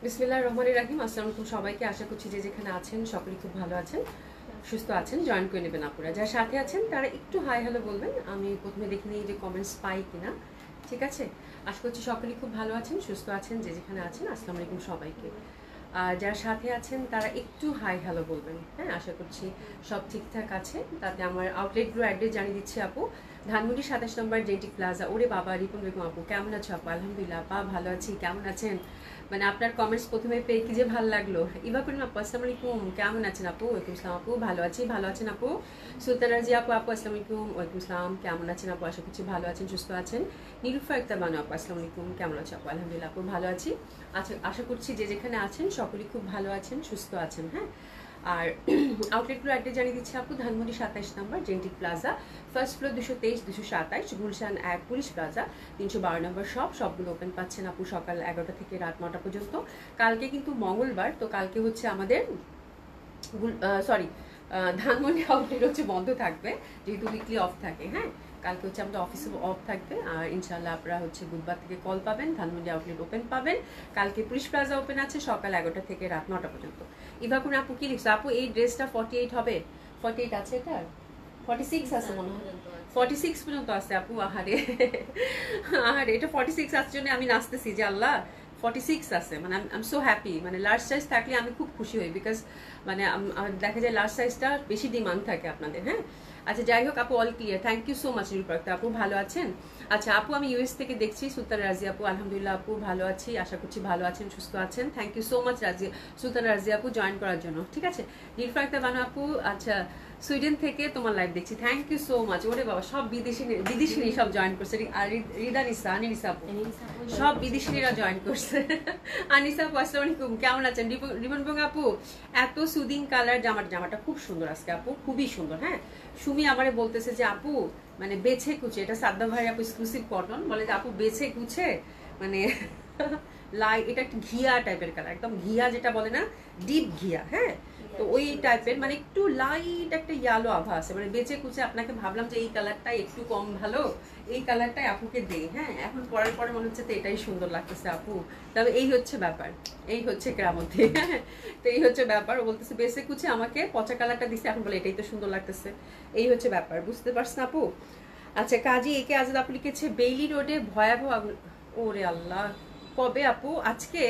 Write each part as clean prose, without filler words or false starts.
বিসমিল্লাহির রহমানির রহিম। আসসালামু আলাইকুম সবাইকে। আশা করছি যে যেখানে আছেন সকলেই খুব ভালো আছেন, সুস্থ আছেন। জয়েন করে নেবেন আপুরা। যারা সাথে আছেন তারা একটু হাই হ্যালো বলবেন। আমি প্রথমে দেখে নিই যে কমেন্টস পাই কিনা। ঠিক আছে, আশা করছি সকলেই খুব ভালো আছেন, সুস্থ আছেন, যে যেখানে আছেন। আসসালামু আলাইকুম সবাইকে। আর যারা সাথে আছেন তারা একটু হাই হ্যালো বলবেন। হ্যাঁ, আশা করছি সব ঠিকঠাক আছে। তাতে আমার আউটলেটগুলো অ্যাড্রেস জানিয়ে দিচ্ছি আপু। ধানমন্ডি 27 নম্বর জেন্টিক প্লাজা। ওরে বাবা, রিপন বেগম আপু কেমন আছো আপু? আলহামদুলিল্লাহ আপা, ভালো আছি। কেমন আছেন? মানে আপনার কমেন্টস প্রথমে পেয়ে কি যে ভালো লাগলো। ইভা করিম আপু আসসালামু আলাইকুম, কেমন আছেন আপু? ওয়ালাইকুম আসসালাম আপু, ভালো আছি। ভালো আছেন আপু? সুলতানা রাজি আপু, আপু আসসালামু আলাইকুম। ওয়ালাইকুম আসসালাম, কেমন আছেন আপু? আশা করছি ভালো আছেন, সুস্থ আছেন। নিরুফা একটা বানু আপু আসসালামু আলাইকুম, কেমন আছো আপু? আলহামদুলিল্লাহ আপু, ভালো আছি। আচ্ছা, আশা করছি যে যেখানে আছেন সকলেই খুব ভালো আছেন, সুস্থ আছেন। হ্যাঁ, আর আউটলেটগুলো অ্যাড্রেস জানিয়ে দিচ্ছি আপু। ধানমন্ডি 27 নম্বর জেন্টিক plaza, first floor 223 227, Gulshan 1 police plaza, 312 নম্বর সবগুলো ওপেন পাচ্ছেন আপু সকাল 11টা থেকে রাত 9টা পর্যন্ত। কালকে কিন্তু মঙ্গলবার, তো কালকে হচ্ছে আমাদের সরি ধানমন্ডি আউটলেট হচ্ছে বন্ধ থাকবে, যেহেতু উইকলি অফ থাকে। হ্যাঁ, কালকে হচ্ছে আমাদের অফিসে অফ থাকবে। আর ইনশাল্লাহ আপনারা হচ্ছে বুধবার থেকে কল পাবেন, ধানমন্ডি আউটলেট ওপেন পাবেন। কালকে পুলিশ প্লাজা ওপেন আছে সকাল 11টা থেকে রাত 9টা পর্যন্ত। ইভাকুন আপু কি লিখছো আপু? এই ড্রেসটা 48 হবে? 48 আছে এটা? 46 আছে মনে হয়। 46 পর্যন্ত আছে আপু। আহারে আহারে, এটা 46 আছে জন্য আমি নাচতেছি যে আল্লাহ 46 আছে। মানে আই এম সো হ্যাপি। মানে লার্জ সাইজ থাকলে আমি খুব খুশি হই, বিকজ মানে দেখা যায় লার্জ সাইজটা বেশি ডিমান্ড থাকে আপনাদের। হ্যাঁ, আচ্ছা যাই হোক আপু, all clear. Thank you so much নিরুপাক্তা আপু, ভালো আছেন? আচ্ছা আপু, আমি ইউএস থেকে দেখছি। সুলতানা রাজি আপু, আলহামদুলিল্লাহ আপু ভালো আছি, আশা করছি ভালো আছেন, সুস্থ আছেন। Thank you so much Sultana Razi আপু জয়েন করার জন্য। ঠিক আছে, নিরুপাক্তা বানু আপু, আচ্ছা সুইডেন থেকে তোমার লাইভ দেখছি, থ্যাংক ইউ সো মাচ। ওরে বাবা, সব বিদেশিনী সব জয়েন করছে। আর রিদা নিসা, আনিসা আপু, সব বিদেশিনীরা জয়েন করছে। আনিসা আপু আসসালামু আলাইকুম, কেমন আছেন? রিবন বং আপু, এত সুদিং কালার জামাটা খুব সুন্দর আজকে আপু, খুবই সুন্দর। হ্যাঁ, সুমি আমারে বলতেছে যে আপু মানে বেছে কুচে, এটা সাদ্দা ভাই আপু এক্সক্লুসিভ কটন, বলে যে আপু বেছে কুচে মানে এটা একটা ঘিয়া টাইপের কালার, একদম ঘিয়া যেটা বলে না, ডিপ ঘিয়া। হ্যাঁ, তো ওই টাইপের মানে একটু লাইট একটা ইয়ালো আভা আছে। মানে বেঁচে কুচে আপনাকে ভাবলাম যে এই কালারটাই একটু কম ভালো, এই কালারটাই আপুকে দেই। হ্যাঁ, এখন পরার পরে মনে হচ্ছে তো এটাই সুন্দর লাগতেছে আপু। তবে এই হচ্ছে ব্যাপার, এই হচ্ছে কেরামতি। তো এই হচ্ছে ব্যাপার। ও বলতেছে বেঁচে কুচে আমাকে পচা কালারটা দিচ্ছে, এখন বলে এটাই তো সুন্দর লাগতেছে। এই হচ্ছে ব্যাপার, বুঝতে পারছেন আপু? আচ্ছা, কাজী একে আজাদ আপু লিখেছে বেইলি রোডে ভয়াবহ আগুন। ওরে আল্লাহ, কবে আপু? আজকে?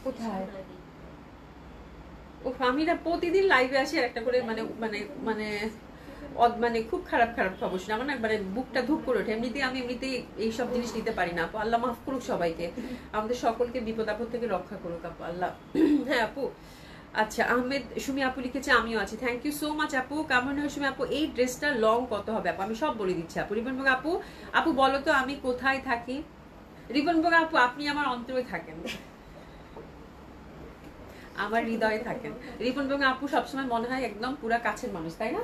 কোথায়? ও, আমি না প্রতিদিন লাইভে আসি একটা করে মানে মানে মানে মানে খুব খারাপ খারাপ খবর শুনে আমার না মানে বুকটা ধুপ করে ওঠে। এমনিতেই এইসব জিনিস নিতে পারি না আপু। আল্লাহ মাফ করুক সবাইকে, আমাদের সকলকে বিপদ আপদ থেকে রক্ষা করুক আপু আল্লাহ। হ্যাঁ আপু। আচ্ছা, আহমেদ সুমি আপু লিখেছে আমিও আছি, থ্যাংক ইউ সো মাচ আপু। কেমন হয় সুমি আপু? এই ড্রেসটা লং কত হবে আপু? আমি সব বলে দিচ্ছি আপু। রিবন বগা আপু, আপু বলো তো আমি কোথায় থাকি? রিবন বগা আপু, আপনি আমার অন্তরে থাকেন, আমার হৃদয়ে থাকেন। রিপন বেগম আপু সবসময় মনে হয় একদম পুরা কাছের মানুষ, তাই না?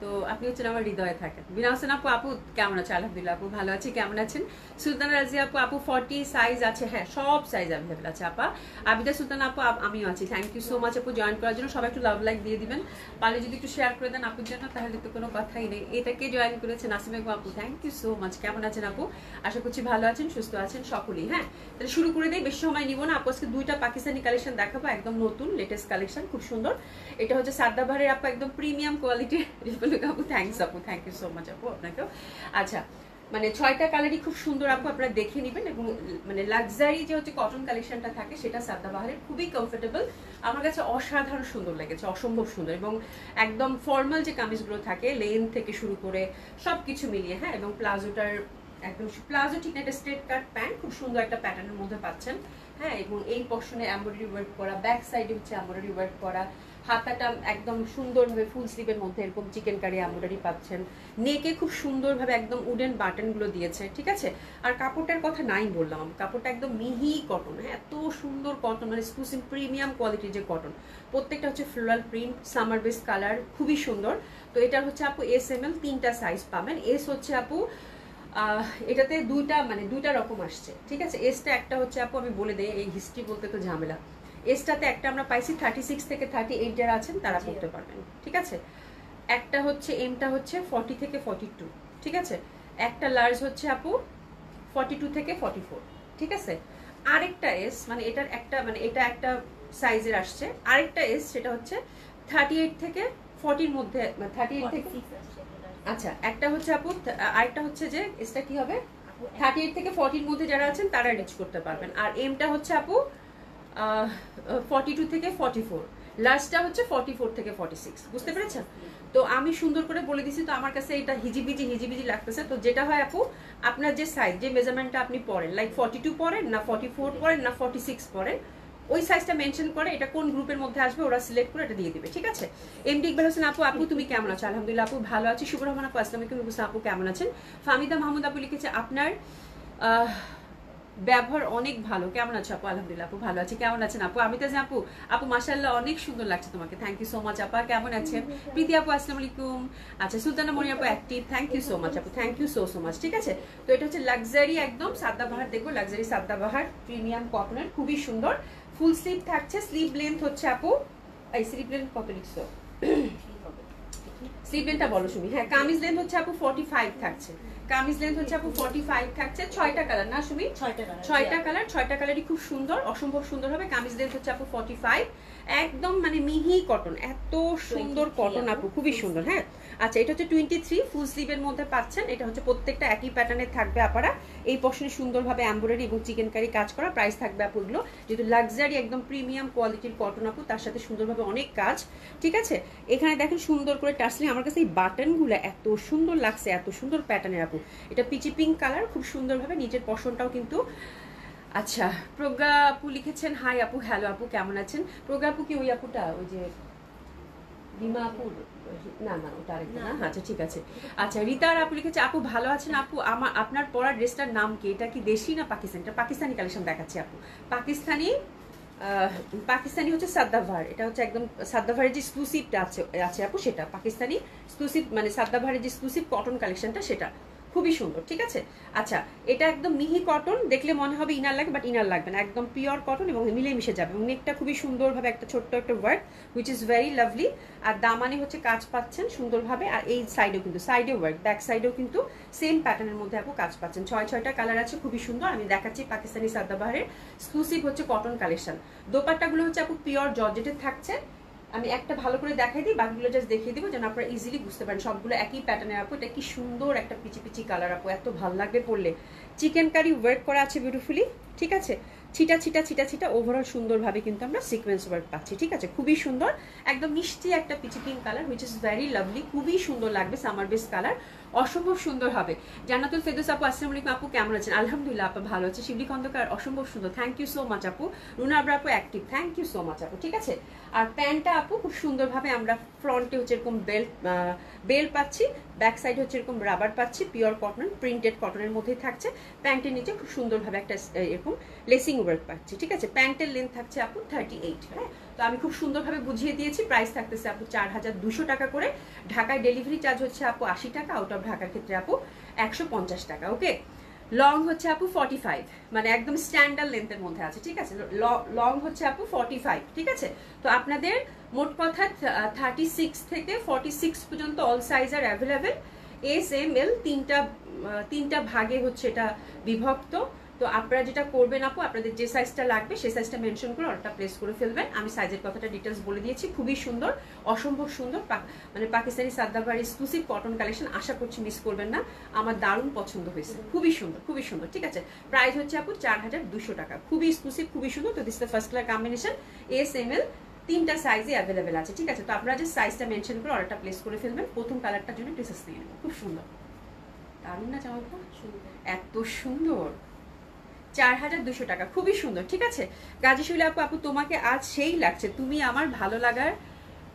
তো আপনি হচ্ছেন আমার হৃদয়ে থাকেন। বিনা হোসেন আপু, আপু কেমন আছে? আলহামদুলিল্লাহ আপু ভালো আছি, কেমন আছেন? সুলতানা রাজিয়া আপু, আপু 40 সাইজ আছে? হ্যাঁ, সব সাইজ অ্যাভেলেবেল আছে আপা। আবিদা সুলতানা আপু, আমিও আছি, থ্যাংক ইউ সো মাচ আপু জয়েন করার জন্য। সবাই একটু লাভ লাইক দিয়ে দিবেন, পারলে যদি একটু শেয়ার করে দেন আপুর জন্য, তাহলে তো কোনো কথাই নেই। এটাকে জয়েন করেছে নাসিম বেগম আপু, থ্যাংক ইউ সো মাচ। কেমন আছেন আপু? আশা করছি ভালো আছেন, সুস্থ আছেন সকলেই। হ্যাঁ, তাহলে শুরু করে দেই, বেশি সময় নিব না আপু। আজকে দুইটা পাকিস্তানি কালেকশন দেখাবো, একদম নতুন লেটেস্ট কালেকশন, খুব সুন্দর। এটা হচ্ছে সাদ্দাবাহারের আপু, একদম প্রিমিয়াম কোয়ালিটির। রিপন আপু থ্যাংকস আপু, থ্যাংক ইউ সো মাচ আপু আপনাকেও। আচ্ছা, মানে 6টা কালারই খুব সুন্দর আপু, আপনারা দেখে নেবেন। এবং মানে লাক্সারি যে হচ্ছে কটন কালেকশনটা থাকে সেটা সাদ্দাবাহারের খুবই কমফোর্টেবল, আমার কাছে অসাধারণ সুন্দর লেগেছে, অসম্ভব সুন্দর। এবং একদম ফর্মাল যে কামিজগুলো থাকে লেন থেকে শুরু করে সবকিছু মিলিয়ে। হ্যাঁ, এবং প্লাজোটার একদম প্লাজো ঠিক না, একটা স্ট্রেট কাট প্যান্ট, খুব সুন্দর একটা প্যাটার্নের মধ্যে পাচ্ছেন। হ্যাঁ, এবং এই পশনে এমব্রয়ডারি ওয়ার্ক করা, ব্যাক সাইডে হচ্ছে এমব্রয়ডারি ওয়ার্ক করা, হাতাটা একদম সুন্দরভাবে ফুল স্লিভের মধ্যে এরকম চিকেন কারি এমব্রয়ডারি পাচ্ছেন। নেকে খুব সুন্দরভাবে একদম উডেন বাটনগুলো দিয়েছে, ঠিক আছে। আর কাপড়টার কথা নাই বললাম, কাপড়টা একদম মিহি কটন। হ্যাঁ, এত সুন্দর কটন, মানে এক্সক্লুসিভ প্রিমিয়াম কোয়ালিটির যে কটন। প্রত্যেকটা হচ্ছে floral print, summer base colour, খুবই সুন্দর। তো এটা হচ্ছে আপু SML 3টা সাইজ পাবেন। এস হচ্ছে আপু এটাতে দুইটা রকম আসছে, ঠিক আছে। এসটা একটা হচ্ছে আপু, আমি বলে দেই, এই হিস্ট্রি বলতে তো ঝামেলা। এসটাতে একটা আমরা পাইছি 36 থেকে 38 যারা আছেন তারা পড়তে পারবেন, ঠিক আছে। একটা হচ্ছে এমটা হচ্ছে 40 থেকে 42, ঠিক আছে। একটা লার্জ হচ্ছে আপু 42 থেকে 44, ঠিক আছে। আরেকটা এস, মানে এটার একটা, মানে এটা একটা সাইজের আসছে, আরেকটা এস সেটা হচ্ছে 38 থেকে 40-র মধ্যে, 38 থেকে, আচ্ছা একটা হচ্ছে আপু, আরেকটা হচ্ছে যে এসটা কি হবে 38 থেকে 40-র মধ্যে যারা আছেন তারা রিচ করতে পারবেন। আর এমটা হচ্ছে আপু 42 থেকে 44, লাস্টটা হচ্ছে 44 থেকে 46, বুঝতে পেরেছেন? তো আমি সুন্দর করে বলে দিছি, তো আমার কাছে এটা হিজিবিজি লাগতেছে। তো যেটা হয় আপু, আপনার যে সাইজ, যে মেজারমেন্টটা আপনি পরেন, লাইক 42 পরেন না 44 পরেন না 46 পরেন, ওই সাইজটা মেনশন করে এটা কোন গ্রুপের মধ্যে আসবে ওরা সিলেক্ট করে এটা দিয়ে দিবে, ঠিক আছে? এমডি ইকবাল হোসেন আপু, আপু তুমি কেমন আছো? আলহামদুলিল্লাহ আপু ভালো আছি। শুভ রহমান আপু আসসালামু আলাইকুম, আপু কেমন আছেন? ফামিদা মাহমুদ আপু লিখেছে আপনার ব্যবহার অনেক ভালো, কেমন আছো আপু? আলহামদুলিল্লাহ আপু ভালো আছি। কেমন আছেন আপু? আমি তো যে আপু, আপু মাশাআল্লাহ অনেক সুন্দর লাগছে তোমাকে, থ্যাংক ইউ সো মাচ আপা। কেমন আছেন প্রীতি আপু? আসসালামু আলাইকুম। আচ্ছা সুলতানা মনি আপু active, thank you so much আপু, থ্যাংক ইউ সো মাচ। ঠিক আছে, তো এটা হচ্ছে লাক্সারি একদম সাদাবাহার, দেখো লাক্সারি সাদাবাহার প্রিমিয়াম কটনের, খুবই সুন্দর। ফুল স্লিভ থাকছে, স্লিভ লেন্থ হচ্ছে আপু, এই স্লিভ লেন্থ কত লিখছো? স্লিভ লেন্থটা বলো সুমি। হ্যাঁ, কামিজ লেন্থ হচ্ছে আপু 45 থাকছে, কামিজ লেন্থ হচ্ছে আপু 45 থাকছে। 6টা কালার না সুমি? 6টা কালার, 6টা কালারই খুব সুন্দর, অসম্ভব সুন্দর হবে। কামিজ লেন্থ হচ্ছে আপু 45, একদম মানে মিহি কটন, এত সুন্দর কটন আপু, খুবই সুন্দর। হ্যাঁ আচ্ছা, এটা হচ্ছে 23 ফুল স্লিভের মধ্যে পাচ্ছেন। এটা হচ্ছে প্রত্যেকটা একই প্যাটার্নের থাকবে আপনারা, এই পশনে সুন্দরভাবে এমব্রয়ডারি এবং চিকেন কারি কাজ করা। প্রাইস থাকবে আপু এগুলো যেহেতু লাক্সারি একদম প্রিমিয়াম কোয়ালিটির কটন আপু, তার সাথে সুন্দরভাবে অনেক কাজ। ঠিক আছে, এখানে দেখেন সুন্দর করে টার্সলি, আমার কাছে এই বাটনগুলো এত সুন্দর লাগছে, এত সুন্দর প্যাটার্নের আপু। এটা পিচি পিঙ্ক কালার, খুব সুন্দরভাবে নিচের পশনটাও কিন্তু। আচ্ছা, প্রজ্ঞা আপু লিখেছেন হাই আপু, হ্যালো আপু কেমন আছেন? প্রজ্ঞা আপু কি ওই আপুটা, ওই যে রিমা আপু? না না, ওটা আরেকটা না। আচ্ছা ঠিক আছে। আচ্ছা, রিতার আপু লিখেছে আপু ভালো আছেন আপু, আমার আপনার পরা ড্রেসটার নাম কি? এটা কি দেশি না পাকিস্তানি? এটা পাকিস্তানি কালেকশন দেখাচ্ছি আপু, পাকিস্তানি। পাকিস্তানি হচ্ছে সাদ্দাভার, এটা হচ্ছে একদম সাদ্দাভারের যে এক্সক্লুসিভটা আছে আপু, সেটা পাকিস্তানি এক্সক্লুসিভ, মানে সাদ্দাভারের যে এক্সক্লুসিভ কটন কালেকশনটা সেটা খুবই সুন্দর। ঠিক আছে, আচ্ছা এটা একদম মিহি কটন, দেখলে মনে হবে ইনার লাগে, বাট ইনার লাগবে না, একদম পিওর কটন এবং মিলে মিশে যাবে। এবং নেকটা খুবই সুন্দরভাবে একটা ছোট্ট একটা work, which is very lovely. আর দামানে হচ্ছে কাজ পাচ্ছেন সুন্দরভাবে, আর এই সাইডেও কিন্তু, সাইডে ওয়ার্ক, ব্যাক সাইডেও কিন্তু সেম প্যাটার্নের মধ্যে আপু কাজ পাচ্ছেন। 6টা কালার আছে, খুবই সুন্দর। আমি দেখাচ্ছি পাকিস্তানি সাদ্দাবাহারের এক্সক্লুসিভ হচ্ছে কটন কালেকশন। দোপাট্টাগুলো হচ্ছে আপু পিওর জর্জেটের থাকছে। আমি একটা ভালো করে দেখাই দিই, বাকিগুলো জাস্ট দেখিয়ে দিব যেন আপনারা ইজিলি বুঝতে পারেন। সবগুলো একই প্যাটার্নের আপু, এটা কি সুন্দর একটা পিচি পিচি কালার আপু, এত ভালো লাগবে পরলে। চিকেন কারি ওয়ার্ক করা আছে বিউটিফুলি। ঠিক আছে, ছিটা ছিটা ছিটা ছিটা ওভারঅল সুন্দরভাবে কিন্তু আমরা সিকোয়েন্স ওয়ার্ক পাচ্ছি। ঠিক আছে, খুবই সুন্দর, একদম মিষ্টি একটা peachy pink colour, which is very lovely, খুবই সুন্দর লাগবে, সামার বেস কালার, অসম্ভব সুন্দর হবে। জান্নাতুল ফেরদৌস আপু আসসালামু আলাইকুম আপু কেমন আছেন? আলহামদুলিল্লাহ আপু ভালো আছে। শিবলি খন্দকার অসম্ভব সুন্দর, থ্যাংক ইউ সো মাচ আপু। রুনা আবরা আপু active, thank you so much আপু। ঠিক আছে, আর প্যান্টটা আপু খুব সুন্দরভাবে আমরা ফ্রন্টে হচ্ছে এরকম বেল্ট পাচ্ছি, ব্যাক সাইড হচ্ছে এরকম রাবার পাচ্ছি, পিওর কটন প্রিন্টেড কটনের মধ্যেই থাকছে। প্যান্টের নিচে খুব সুন্দরভাবে একটা এরকম লেসিং ওয়ার্ক পাচ্ছি। ঠিক আছে, প্যান্টের লেন্থ থাকছে আপু 38। হ্যাঁ, তো আমি খুব সুন্দরভাবে বুঝিয়ে দিয়েছি। প্রাইস থাকতেছে আপু 4200 টাকা করে। ঢাকায় ডেলিভারি চার্জ হচ্ছে আপু 80 টাকা, আউট অফ ঢাকার ক্ষেত্রে আপু 150 টাকা। ওকে, লং হচ্ছে আপু 45, মানে একদম স্ট্যান্ডার্ড লেন্থের মধ্যে আছে। ঠিক আছে, লং হচ্ছে আপু 45। ঠিক আছে, তো আপনাদের মোট কথা 36 থেকে 46 পর্যন্ত অল সাইজ আর অ্যাভেলেবেল। এস এম এল তিনটা ভাগে হচ্ছে এটা বিভক্ত। তো আপনারা যেটা করবেন আপু, আপনাদের যে সাইজটা লাগবে সেই সাইজটা মেনশন করে অর্ডারটা প্লেস করে ফেলবেন। আমি সাইজের কথাটা ডিটেলস বলে দিয়েছি, খুবই সুন্দর, অসম্ভব সুন্দর, মানে পাকিস্তানি সাদ্দাবার এক্সক্লুসিভ কটন কালেকশন, আশা করছি মিস করবেন না। আমার দারুণ পছন্দ হয়েছে, খুবই সুন্দর, খুবই সুন্দর। ঠিক আছে, প্রাইস হচ্ছে আপু 4200 টাকা, খুবই এক্সক্লুসিভ, খুবই সুন্দর। তো this the first colour combination, S M L তিনটা সাইজে অ্যাভেলেবেল আছে। ঠিক আছে, তো আপনারা যে সাইজটা মেনশন করে অর্ডারটা প্লেস করে ফেলবেন। প্রথম কালারটার জন্য প্রেসেস নিয়ে নেবেন, খুব সুন্দর, দারুণ না জামাটা, এত সুন্দর। 4200 টাকা, খুবই সুন্দর। ঠিক আছে, গাজী শুইলা আপু, আপু তোমাকে আজ সেই লাগছে, তুমি আমার ভালো লাগার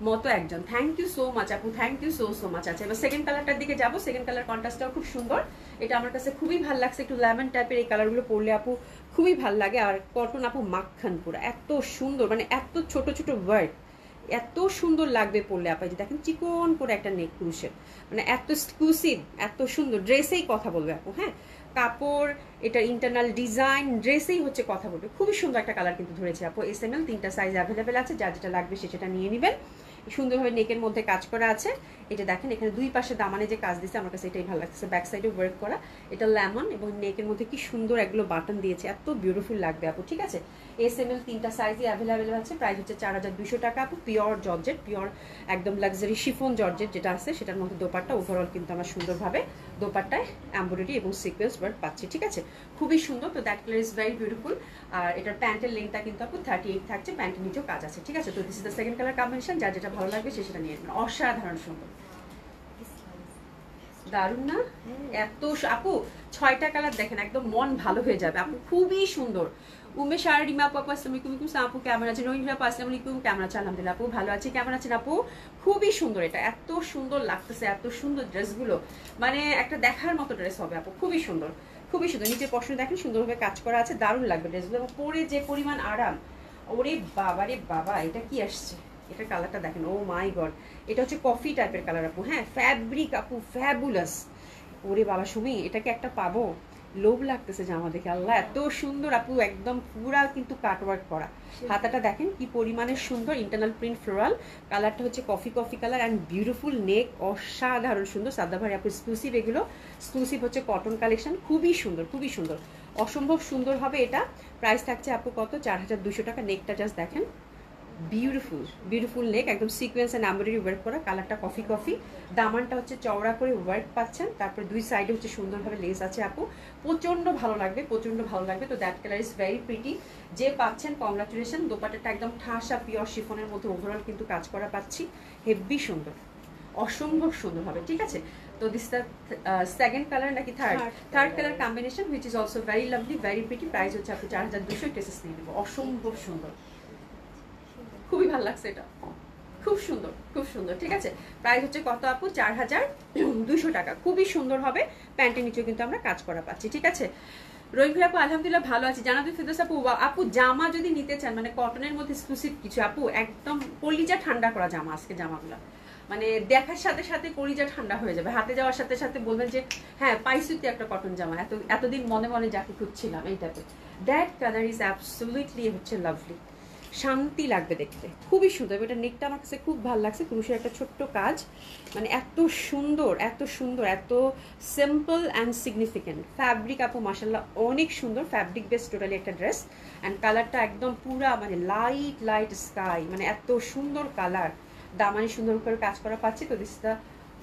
মতো একজন, থ্যাংক ইউ সো মাচ আপু, থ্যাংক ইউ সো মাচ। আচ্ছা, এবার সেকেন্ড কালারটার দিকে যাবো। সেকেন্ড কালার কন্ট্রাস্টটাও খুব সুন্দর, এটা আমার কাছে খুবই ভালো লাগছে। একটু লেমন টাইপের এই কালারগুলো পরলে আপু খুবই ভালো লাগে। আর কটন আপু মাখন পুরো, এত সুন্দর, মানে এত ছোট ছোট ওয়ার্ক, এত সুন্দর লাগবে পরলে আপা। যে দেখেন চিকন করে একটা নেক পুরুষের, মানে এত এক্সক্লুসিভ, এত সুন্দর, ড্রেসেই কথা বলবে আপু। হ্যাঁ, কাপড়, এটা ইন্টারনাল ডিজাইন, ড্রেসেই হচ্ছে কথা বলবে। খুবই সুন্দর একটা কালার কিন্তু ধরেছে আপু। এস এম এল তিনটা সাইজ অ্যাভেলেবেল আছে, যার যেটা লাগবে সেটা নিয়ে নেবেন। সুন্দরভাবে নেকের মধ্যে কাজ করা আছে। এটা দেখেন এখানে দুই পাশে দামানে যে কাজ দিচ্ছে, আমার কাছে এটাই ভালো লাগছে। ব্যাক সাইডে ওয়ার্ক করা, এটা লেমন এবং নেকের মধ্যে কি সুন্দর এগুলো বাটন দিয়েছে, এত বিউটিফুল লাগবে আপু। ঠিক আছে, SML 3টা সাইজই অ্যাভেলেবেল আছে। প্রাইস হচ্ছে 4200 টাকা আপু। পিওর জর্জেট, পিওর একদম লাক্সারি শিফন জর্জেট যেটা আছে সেটার মধ্যে দোপাট্টা ওভারঅল কিন্তু আমরা সুন্দরভাবে দোপাট্টায় এমব্রয়ডারি এবং সিকোয়েন্স ওয়ার্ক পাচ্ছি। ঠিক আছে, খুবই সুন্দর। তো that colour is very beautiful. আর এটার প্যান্টের লেন্থটা কিন্তু আপু 38 থাকছে, প্যান্টের নিচেও কাজ আছে। ঠিক আছে, তো this is the second colour combination. যার যেটা ভালো লাগবে সে সেটা নিয়ে নেবেন। অসাধারণ সুন্দর, দারুণ না? এত আপু 6টা কালার দেখেন, একদম মন ভালো হয়ে যাবে আপু, খুবই সুন্দর। উমেশ আর রিমা আপু আসসালামু আলাইকুম। আপু কেমন আছেন? রোহিণী আপু আসসালামু আলাইকুম, কেমন আছেন? আলহামদুলিল্লাহ আপু ভালো আছি, কেমন আছেন আপু? খুবই সুন্দর, এটা এত সুন্দর লাগতেছে, এত সুন্দর ড্রেসগুলো, মানে একটা দেখার মতো ড্রেস হবে আপু, খুবই সুন্দর, খুবই সুন্দর। নিচের পশন দেখেন সুন্দরভাবে কাজ করা আছে, দারুণ লাগবে ড্রেসগুলো এবং পরে যে পরিমাণ আরাম। ওরে বাবা রে বাবা, এটা কি আসছে, এটার কালারটা দেখেন, ও মাই গড, এটা হচ্ছে কফি টাইপের কালার আপু। হ্যাঁ, ফ্যাব্রিক আপু ফ্যাবুলাস। ওরে বাবা সুমি, এটাকে একটা পাবো, লোভ লাগতেছে জামা দেখে। আল্লাহ এত সুন্দর আপু, একদম পুরা কিন্তু কাটওয়ার্ক করা। হাতাটা দেখেন কি পরিমাণের সুন্দর, ইন্টারনাল প্রিন্ট ফ্লোরাল, কালারটা হচ্ছে coffee coffee colour and beautiful neck, অসাধারণ সুন্দর। সাদাভারি আপু এক্সক্লুসিভ, এগুলো এক্সক্লুসিভ হচ্ছে কটন কালেকশন, খুবই সুন্দর, খুবই সুন্দর, অসম্ভব সুন্দর হবে এটা। প্রাইস থাকছে আপু কত? 4200 টাকা। নেকটা জাস্ট দেখেন, বিউটিফুল বিউটিফুল নেক, একদম সিকোয়েন্স অ্যান্ড এমব্রয়ডারি ওয়ার্ক করা, কালারটা কফি কফি, দামানটা হচ্ছে চওড়া করে ওয়ার্ক পাচ্ছেন, তারপরে দুই সাইডে হচ্ছে সুন্দরভাবে লেস আছে আপু, প্রচন্ড ভালো লাগবে, প্রচন্ড ভালো লাগবে। তো that colour is very pretty, যে পাচ্ছেন কংগ্রাচুলেশন। দোপাট্টাটা একদম ঠাসা পিওর শিফনের মধ্যে ওভারঅল কিন্তু কাজ করা পাচ্ছি, হেভি সুন্দর, অসম্ভব সুন্দর হবে। ঠিক আছে, তো দিস দ্য সেকেন্ড কালার নাকি third colour combination which is also very lovely, very pretty. Price হচ্ছে আপনি 4200 টেসেস নিয়ে নেবো, অসম্ভব সুন্দর, খুবই ভালো লাগছে এটা, খুব সুন্দর, খুব সুন্দর। ঠিক আছে, প্রাইস হচ্ছে কত আপু? 4200 টাকা, খুবই সুন্দর হবে। প্যান্টের নিচেও কিন্তু আমরা কাজ করা পাচ্ছি। ঠিক আছে, রোহিত আপু আলহামদুলিল্লাহ ভালো আছি। জানাতে ফেরদৌস আপু, আপু জামা যদি নিতে চান, মানে কটনের মধ্যে এক্সক্লুসিভ কিছু আপু, একদম কলিজা ঠান্ডা করা জামা আজকে জামাগুলো, মানে দেখার সাথে সাথে কলিজা ঠান্ডা হয়ে যাবে, হাতে যাওয়ার সাথে সাথে বলবেন যে হ্যাঁ পাইছি তো একটা কটন জামা, এতদিন মনে মনে যাকে খুঁজছিলাম এইটাতে। দ্যাট কালার ইজ অ্যাবসলিউটলি হচ্ছে লাভলি, শান্তি লাগবে দেখতে, খুবই সুন্দর। এটা নেকটা আমার কাছে খুব ভালো লাগছে, ক্রুশের একটা ছোট্ট কাজ, মানে এত সুন্দর, এত সুন্দর, এত সিম্পল অ্যান্ড সিগনিফিকেন্ট। ফ্যাব্রিক আপু মাশাল্লাহ অনেক সুন্দর, ফ্যাব্রিক বেস টোটালি একটা ড্রেস, অ্যান্ড কালারটা একদম পুরা মানে লাইট লাইট স্কাই, মানে এত সুন্দর কালার, দামানি সুন্দর করে কাজ করা পাচ্ছি। তো this the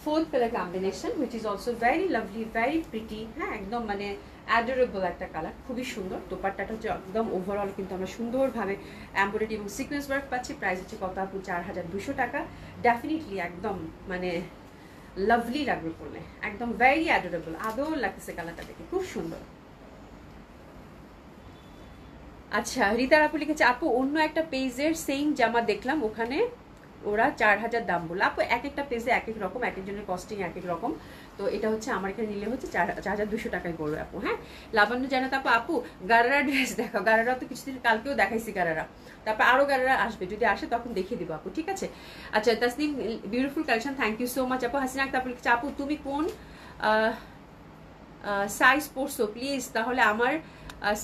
fourth colour combination which is also very lovely, very pretty. হ্যাঁ, একদম মানে অ্যাডোরেবল একটা কালার, খুবই সুন্দর। দোপাট্টাটা হচ্ছে একদম ওভারঅল কিন্তু আমরা সুন্দরভাবে এমব্রয়ডারি এবং সিকোয়েন্স ওয়ার্ক পাচ্ছি। প্রাইস হচ্ছে কত আপু? 4200 টাকা। ডেফিনেটলি একদম মানে লাভলি লাগবে পড়লে, একদম ভেরি অ্যাডোরেবল, আদর লাগতেছে কালারটা দেখে, খুব সুন্দর। আচ্ছা, রিতার আপু লিখেছে আপু অন্য একটা পেজের সেম জামা দেখলাম, ওখানে ওরা 4000 দাম বললো। আপু এক একটা পেজে এক এক রকম, এক একজনের কস্টিং এক এক রকম। তো এটা হচ্ছে আমার এখানে নিলে হচ্ছে 4200 টাকায় পড়বে আপু। হ্যাঁ, লাবণ্য জানাত আপু, আপু গারারা ড্রেস দেখাও। গারারা তো কিছুদিন কালকেও দেখাইছি গারারা, তারপর আরও গারারা আসবে, যদি আসে তখন দেখিয়ে দিব আপু। ঠিক আছে, আচ্ছা Tasnim beautiful collection, thank you so much আপু। হাসিনা আক্তার আপু লিখেছে আপু তুমি কোন সাইজ পরছো প্লিজ, তাহলে আমার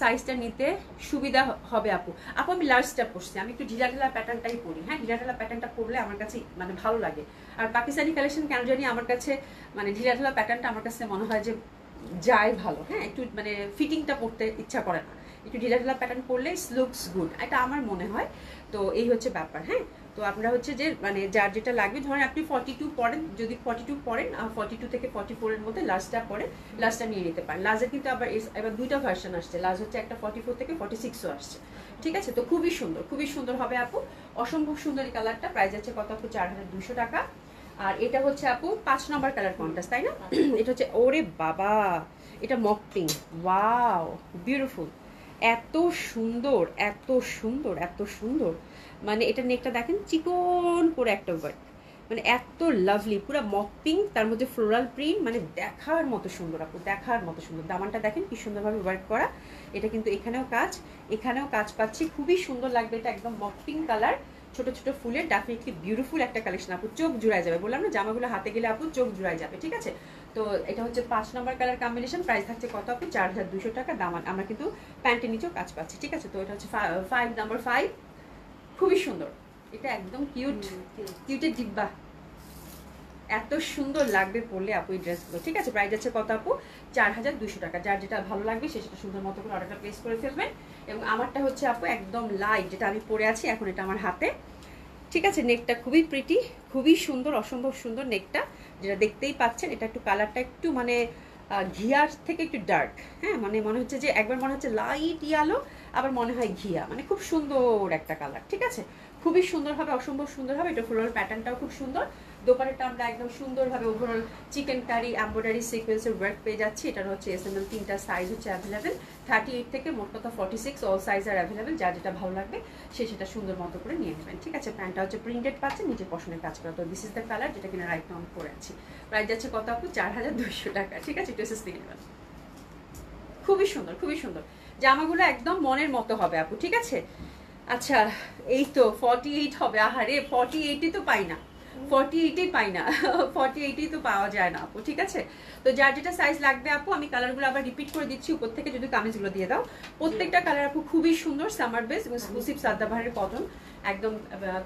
সাইজটা নিতে সুবিধা হবে আপু। আপু আমি লার্জটা পরছি, আমি একটু ঢিলা ঢালা প্যাটার্নটাই পরি। হ্যাঁ, ঢিলা ঢালা প্যাটার্নটা পরলে আমার কাছে মানে ভালো লাগে। আর পাকিস্তানি কালেকশন কেন জানি আমার কাছে মানে ঢিলা ঢালা প্যাটার্নটা আমার কাছে মনে হয় যে যায় ভালো। হ্যাঁ, একটু মানে ফিটিংটা পরতে ইচ্ছা করে না, একটু ঢিলা ঢালা প্যাটার্ন পরলে লুকস গুড, এটা আমার মনে হয়। তো এই হচ্ছে ব্যাপার। হ্যাঁ, তো আপনারা হচ্ছে যে মানে যার যেটা লাগবে, ধরেন আপনি 42 পরেন, যদি 42 পরেন 42 থেকে 44-এর মধ্যে লাস্টটা পরেন, লাস্টটা নিয়ে নিতে পারেন। লাস্টের কিন্তু আবার এবার দুইটা ভার্সন আসছে, লাস্ট হচ্ছে একটা 44 থেকে 46ও আসছে। ঠিক আছে, তো খুবই সুন্দর, খুবই সুন্দর হবে আপু, অসম্ভব সুন্দর এই কালারটা। প্রাইস আছে কত আপু? 4200 টাকা। আর এটা হচ্ছে আপু 5 নম্বর কালার কন্ট্রাস্ট, তাই না? এটা হচ্ছে, ওরে বাবা এটা মক পিঙ্ক, ওয়াও বিউটিফুল, এত সুন্দর, এত সুন্দর, এত সুন্দর। মানে এটা নেকটা দেখেন চিকন করে একটা ওয়ার্ক, মানে এত লাভলি, পুরো মক পিঙ্ক, তার মধ্যে ফ্লোরাল প্রিন্ট, মানে দেখার মতো সুন্দর আপু, দেখার মতো সুন্দর। দামানটা দেখেন কি সুন্দরভাবে ওয়ার্ক করা, এটা কিন্তু এখানেও কাজ পাচ্ছি, খুবই সুন্দর লাগবে। এটা একদম মক পিঙ্ক কালার, ছোট ছোট ফুলের, ডেফিনেটলি বিউটিফুল একটা কালেকশন আপু, চোখ জুড়াই যাবে। বললাম না, জামাগুলো হাতে গেলে আপু চোখ জুড়াই যাবে। ঠিক আছে, তো এটা হচ্ছে 5 নম্বর কালার কম্বিনেশন। প্রাইস থাকছে কত আপু? 4200 টাকা। দামান আমরা কিন্তু প্যান্টের নিচেও কাজ পাচ্ছি। ঠিক আছে, তো এটা হচ্ছে 5 নাম্বার 5, খুবই সুন্দর। এটা একদম কিউট, কিউটের ডিব্বা, এত সুন্দর লাগবে পরলে আপু এই ড্রেসগুলো। ঠিক আছে, প্রাইস আছে কত আপু? 4200 টাকা। যার যেটা ভালো লাগবে সে সেটা সুন্দর মতো করে অর্ডারটা প্লেস করে ফেলবেন। এবং আমারটা হচ্ছে আপু একদম লাইট, যেটা আমি পরে আছি এখন, এটা আমার হাতে। ঠিক আছে, নেকটা খুবই প্রিটি, খুবই সুন্দর, অসম্ভব সুন্দর নেকটা, যেটা দেখতেই পাচ্ছেন। এটা একটু কালারটা একটু মানে ঘিয়ার থেকে একটু ডার্ক, হ্যাঁ, মানে মনে হচ্ছে যে একবার মনে হচ্ছে লাইট ইয়ালো, আবার মনে হয় ঘিয়া, মানে খুব সুন্দর একটা কালার। ঠিক আছে, খুবই সুন্দর হবে, অসম্ভব সুন্দর হবে। এটা ফ্লোরাল প্যাটার্নটাও খুব সুন্দর। দোপাট্টাটা আমরা একদম সুন্দরভাবে ওভারঅল চিকেন কারি এমব্রয়ডারি সিকোয়েন্সের ওয়ার্ক পেয়ে যাচ্ছি। এটার হচ্ছে এসএমএল 3টা সাইজ হচ্ছে অ্যাভেলেবেল, 38 থেকে মোট কথা 46, অল সাইজ আর অ্যাভেলেবেল। যার যেটা ভালো লাগবে সে সেটা সুন্দর মতো করে নিয়ে নেবেন। ঠিক আছে, প্যান্টটা হচ্ছে প্রিন্টেড পাচ্ছেন, নিচে পশনের কাজ করা। তো দিস ইজ দ্য কালার, যেটা কিনা রাইট নাও পরে আছি। প্রাইস যাচ্ছে কত আপু? 4200 টাকা। ঠিক আছে, ড্রেসেস নিয়ে নেবেন। খুবই সুন্দর, খুবই সুন্দর জামাগুলো, একদম মনের মতো হবে আপু। ঠিক আছে, আচ্ছা এই তো 48 হবে। আহারে 48ই তো পাই না, 48ই পাই না, 48ই তো পাওয়া যায় না আপু। ঠিক আছে, তো যার যেটা সাইজ লাগবে আপু, আমি কালারগুলো আবার রিপিট করে দিচ্ছি উপর থেকে, যদি কামিজগুলো দিয়ে দাও। প্রত্যেকটা কালার আপু খুবই সুন্দর, সামার বেস এবং এক্সক্লুসিভ সাদাবাহারের কটন, একদম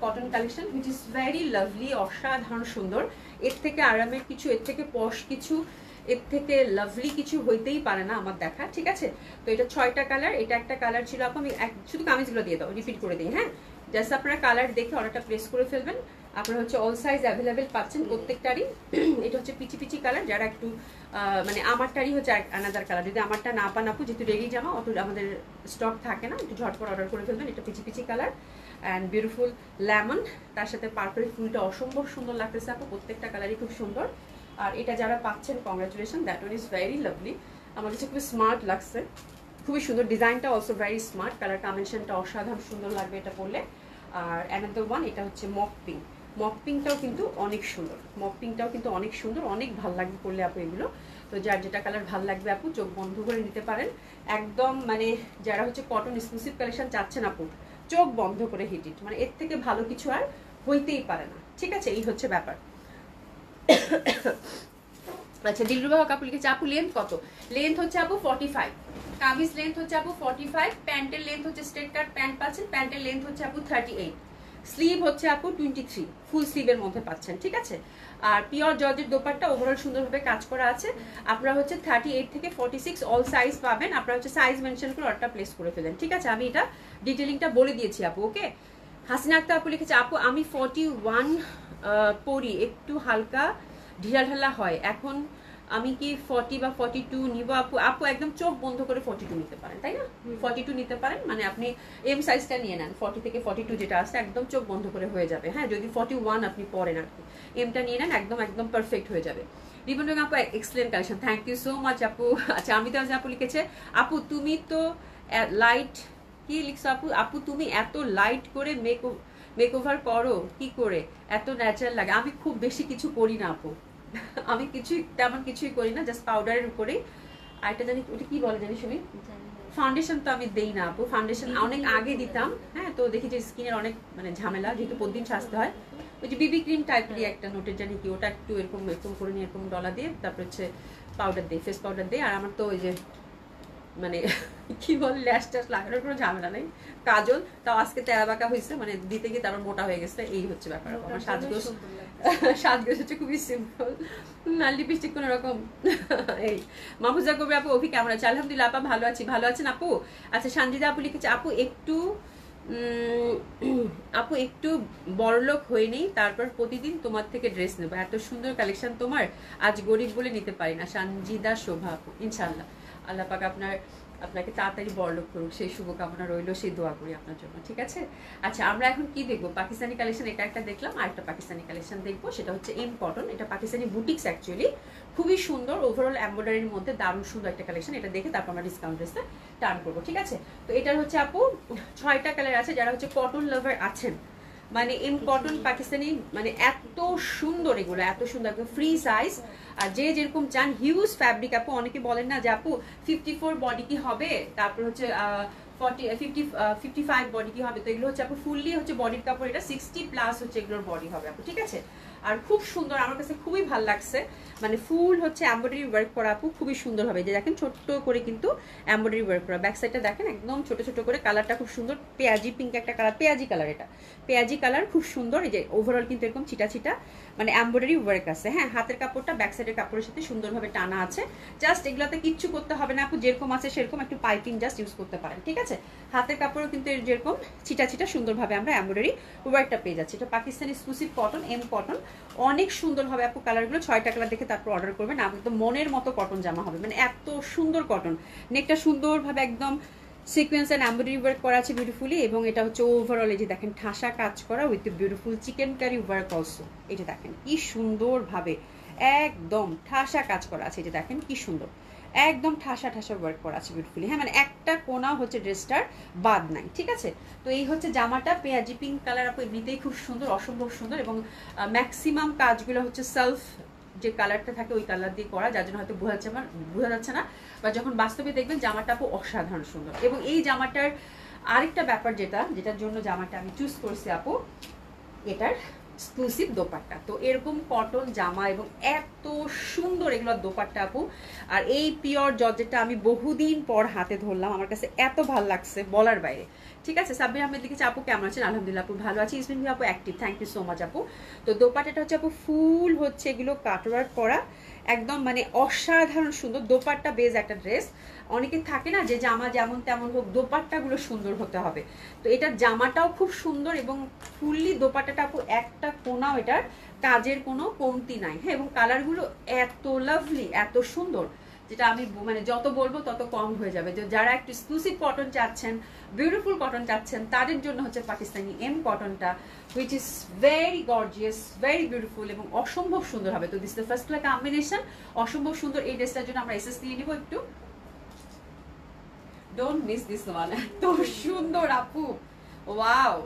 cotton collection, which is very lovely, অসাধারণ সুন্দর। এর থেকে আরামের কিছু, এর থেকে পশ কিছু, এর থেকে লাভলি কিছু হইতেই পারে না আমার দেখা। ঠিক আছে, তো এটা 6টা কালার, এটা একটা কালার ছিল আপু। আমি শুধু কামিজগুলো দিয়ে দাও, রিপিট করে দিই। হ্যাঁ, জাস্ট আপনারা কালার দেখে অর্ডারটা প্লেস করে ফেলবেন। আপনারা হচ্ছে অল সাইজ অ্যাভেলেবেল পাচ্ছেন প্রত্যেকটারই। এটা হচ্ছে পিচি পিচি কালার, যারা একটু মানে আমারটারই হচ্ছে আনাদার কালার। যদি আমারটা না পান আপু, যেহেতু রেডি জামা অত আমাদের স্টক থাকে না, একটু ঝটপট অর্ডার করে ফেলবেন। এটা peachy peachy colour and beautiful lemon, তার সাথে পার্পল ফুলটা অসম্ভব সুন্দর লাগতেছে আপু। প্রত্যেকটা কালারই খুব সুন্দর। আর এটা যারা পাচ্ছেন congratulation, that one is very lovely. আমার কাছে খুবই স্মার্ট লাগছে, খুবই সুন্দর। ডিজাইনটা অলসো ভেরি স্মার্ট, কালার কম্বিনেশনটা অসাধারণ সুন্দর লাগবে এটা পরলে। আর অ্যানাদার ওয়ান, এটা হচ্ছে মক পিঙ্ক। মক পিঙ্কটাও কিন্তু অনেক সুন্দর, মক পিঙ্কটাও কিন্তু অনেক সুন্দর, অনেক ভালো লাগবে পরলে আপু এগুলো। তো যার যেটা কালার ভালো লাগবে আপু চোখ বন্ধ করে নিতে পারেন। একদম মানে যারা হচ্ছে কটন এক্সক্লুসিভ কালেকশন চাচ্ছেন আপু, চোখ বন্ধ করে হিট ইট, মানে এর থেকে ভালো কিছু আর হইতেই পারে না। ঠিক আছে, এই হচ্ছে ব্যাপার। আচ্ছা, দিলরুবা হক আপু লিখেছে আপু লেন্থ কত? লেন্থ হচ্ছে আপু 45, কামিজ লেন্থ হচ্ছে আপু 45, প্যান্টের লেন্থ হচ্ছে স্ট্রেট কাট প্যান্ট পাচ্ছেন, প্যান্টের লেন্থ হচ্ছে আপু 38, স্লিভ হচ্ছে আপু 23, ফুল স্লিভের মধ্যে পাচ্ছেন। ঠিক আছে, আর পিওর জর্জের দোপাট্টা ওভারঅল সুন্দরভাবে কাজ করা আছে। আপনারা হচ্ছে 38 থেকে 46 অল সাইজ পাবেন। আপনারা হচ্ছে সাইজ মেনশন করে অর্ডারটা প্লেস করে ফেলেন। ঠিক আছে, আমি এটা ডিটেলিংটা বলে দিয়েছি আপু। ওকে, হাসিনা আক্তার আপু লিখেছে আপু আমি 41 পরি, একটু হালকা ঢিলা ঢালা হয়, এখন আমি কি 40 বা 42 নিব আপু? আপু একদম চোখ বন্ধ করে 42 নিতে পারেন, তাই না? 42 নিতে পারেন, মানে আপনি এম সাইজটা নিয়ে নেন, 40 থেকে 42 যেটা আছে একদম চোখ বন্ধ করে হয়ে যাবে। হ্যাঁ, যদি 41 আপনি পরেন আর কি, এমটা নিয়ে নেন, একদম একদম পারফেক্ট হয়ে যাবে। রিবন রং আপু excellent collection, thank you so much আপু। আচ্ছা, আমি তো আপু লিখেছে আপু তুমি তো লাইট, কি লিখছো আপু? আপু তুমি এত লাইট করে মেকওভার করো কি করে, এত ন্যাচারাল লাগে। আমি খুব বেশি কিছু করি না আপু, আমি তেমন কিছুই করি না, জাস্ট পাউডারের উপরেই। আর এটা জানি ওটা কি বলে জানি শুনি, ফাউন্ডেশন তো আমি দেই না আপু। ফাউন্ডেশন অনেক আগে দিতাম, হ্যাঁ, তো দেখি যে স্কিনের অনেক মানে ঝামেলা, যেহেতু প্রতিদিন সাজতে হয়। ওই যে বিবি ক্রিম টাইপেরই একটা নোটের জানি কি, ওটা একটু এরকম এরকম করে নিয়ে এরকম ডলা দিয়ে তারপর হচ্ছে পাউডার দিই, ফেস পাউডার দিই। আর আমার তো ওই যে মানে কি বলে ল্যাশ ট্যাশ লাগানোর কোনো ঝামেলা নেই। কাজল তাও আজকে তেরা বাঁকা হয়েছে, মানে দিতে গিয়ে তারপর মোটা হয়ে গেছে, এই হচ্ছে ব্যাপার। আমার সাজগোজ হচ্ছে খুবই সিম্পল, না লিপস্টিক কোনো রকম। এই মাহফুজা কবি আপু অভি কেমন আছে? আলহামদুলিল্লাহ আপা ভালো আছি, ভালো আছেন আপু? আচ্ছা, সঞ্জিদা আপু লিখেছে আপু একটু বড়লোক হয়ে নেই, তারপর প্রতিদিন তোমার থেকে ড্রেস নেবো, এত সুন্দর কালেকশন তোমার, আজ গরিব বলে নিতে পারি না। সঞ্জিদা শোভা আপু, ইনশাল্লাহ আল্লাহ পাক আপনাকে তাড়াতাড়ি বড়লোক করুক, সেই শুভকামনা রইলো, সেই দোয়া করি আপনার জন্য। ঠিক আছে, আচ্ছা আমরা এখন কি দেখবো? পাকিস্তানি কালেকশন, এটা একটা দেখলাম, আর একটা পাকিস্তানি কালেকশন দেখবো, সেটা হচ্ছে এম কটন। এটা পাকিস্তানি বুটিক্স অ্যাকচুয়ালি, খুবই সুন্দর, ওভারঅল এমব্রয়ডারির মধ্যে দারুণ সুন্দর একটা কালেকশন। এটা দেখে তারপর আমরা ডিসকাউন্ট ড্রেসটা টার্ন করবো। ঠিক আছে, তো এটার হচ্ছে আপু 6টা কালার আছে। যারা হচ্ছে কটন লাভার আছেন, মানে এম কটন পাকিস্তানি, মানে এত সুন্দর, এগুলো এত সুন্দর, ফ্রি সাইজ। আর যে যেরকম চান, হিউজ ফ্যাব্রিক আপু। অনেকে বলেন না যে আপু 54 বডি কি হবে, তারপর হচ্ছে 55 বডি কি হবে, তো এগুলো হচ্ছে আপু ফুললি হচ্ছে বডির কাপড়, এটা 60+ হচ্ছে এগুলোর বডি হবে আপু। ঠিক আছে, আর খুব সুন্দর, আমার কাছে খুবই ভালো লাগছে। মানে ফুল হচ্ছে এমব্রয়ডারি ওয়ার্ক করা আপু, খুবই সুন্দর হবে। যে দেখেন ছোট্ট করে কিন্তু এমব্রয়ডারি ওয়ার্ক করা, ব্যাক সাইডটা দেখেন একদম ছোট ছোট করে, কালারটা খুব সুন্দর, পেঁয়াজি পিঙ্ক একটা কালার, পেঁয়াজি কালার, এটা পেঁয়াজি কালার, খুব সুন্দর। এই যে ওভারঅল কিন্তু এরকম ছিটা ছিটা মানে এমব্রয়ডারি ওয়ার্ক আছে। হ্যাঁ, হাতের কাপড়টা ব্যাক সাইডের কাপড়ের সাথে সুন্দরভাবে টানা আছে। জাস্ট এগুলোতে কিচ্ছু করতে হবে না আপু, যেরকম আছে সেরকম একটু পাইপিং জাস্ট ইউজ করতে পারেন, ঠিক আছে। হাতের কাপড়ও কিন্তু যেরকম ছিটা ছিটা সুন্দরভাবে আমরা এমব্রয়ডারি ওয়ার্কটা পেয়ে যাচ্ছি। এটা Pakistani exclusive cotton, M cotton, অনেক সুন্দর হবে আপু। কালারগুলো 6টা কালার দেখে তারপর অর্ডার করবেন, একদম মনের মতো কটন জামা হবে, মানে এত সুন্দর কটন। নেকটা সুন্দরভাবে একদম সিকোয়েন্স এন্ড এমব্রয়ডারি ওয়ার্ক করা আছে বিউটিফুলি, এবং এটা হচ্ছে ওভারঅল এই যে দেখেন ঠাসা কাজ করা with beautiful chikankari work also. এটা দেখেন কি সুন্দরভাবে একদম ঠাসা কাজ করা আছে, এটা দেখেন কি সুন্দর, একদম ঠাসা ঠাসা ওয়ার্ক করা আছে বিউটিফুলি। হ্যাঁ, মানে একটা কোনা হচ্ছে ড্রেসটার বাদ নাই, ঠিক আছে। তো এই হচ্ছে জামাটা, পেঁয়াজি পিঙ্ক কালার আপু, এমনিতেই খুব সুন্দর, অসম্ভব সুন্দর, এবং ম্যাক্সিমাম কাজগুলো হচ্ছে সেলফ যে কালারটা থাকে ওই কালার দিয়ে করা, যার জন্য হয়তো বোঝা যাচ্ছে না, বা যখন বাস্তবে দেখবেন জামাটা আপু অসাধারণ সুন্দর। এবং এই জামাটার আরেকটা ব্যাপার যেটার জন্য জামাটা আমি চুজ করছি আপু, এটার এক্সক্লুসিভ দোপাট্টা। তো এরকম কটন জামা এবং এত সুন্দর এগুলো দোপাট্টা আপু, আর এই পিওর জর্জেটটা আমি বহুদিন পর হাতে ধরলাম, আমার কাছে এত ভালো লাগছে বলার বাইরে, ঠিক আছে। সাব্বির আহমেদ লিখেছে আপু কেমন আছেন? আলহামদুলিল্লাহ আপু ভালো আছি। ইসমিন আপু active, thank you so much আপু। তো দোপাট্টাটা হচ্ছে আপু ফুল হচ্ছে এগুলো কাটওয়ার্ক করা, একদম মানে অসাধারণ সুন্দর দোপাট্টা বেজ একটা ড্রেস। অনেকে থাকে না যে জামা যেমন তেমন হোক, দোপাট্টাগুলো সুন্দর হতে হবে। তো এটা জামাটাও খুব সুন্দর, এবং ফুললি দোপাট্টাটা আপু একটা কোনাও এটার কাজের কোনো কমতি নাই। হ্যাঁ, এবং কালারগুলো এত লাভলি, এত সুন্দর, যেটা আমি মানে যত বলবো তত কম হয়ে যাবে। যে যারা একটু এক্সক্লুসিভ কটন চাচ্ছেন, বিউটিফুল কটন চাচ্ছেন, তাদের জন্য হচ্ছে পাকিস্তানি এম কটনটা, which is very gorgeous, very beautiful, এবং অসম্ভব সুন্দর হবে। তো this the first class combination, অসম্ভব সুন্দর। এই ড্রেসটার জন্য আমরা এসএস দিয়ে নিব একটু, ডোন্ট মিস দিস ওয়ান, এত সুন্দর আপু, ওয়াও,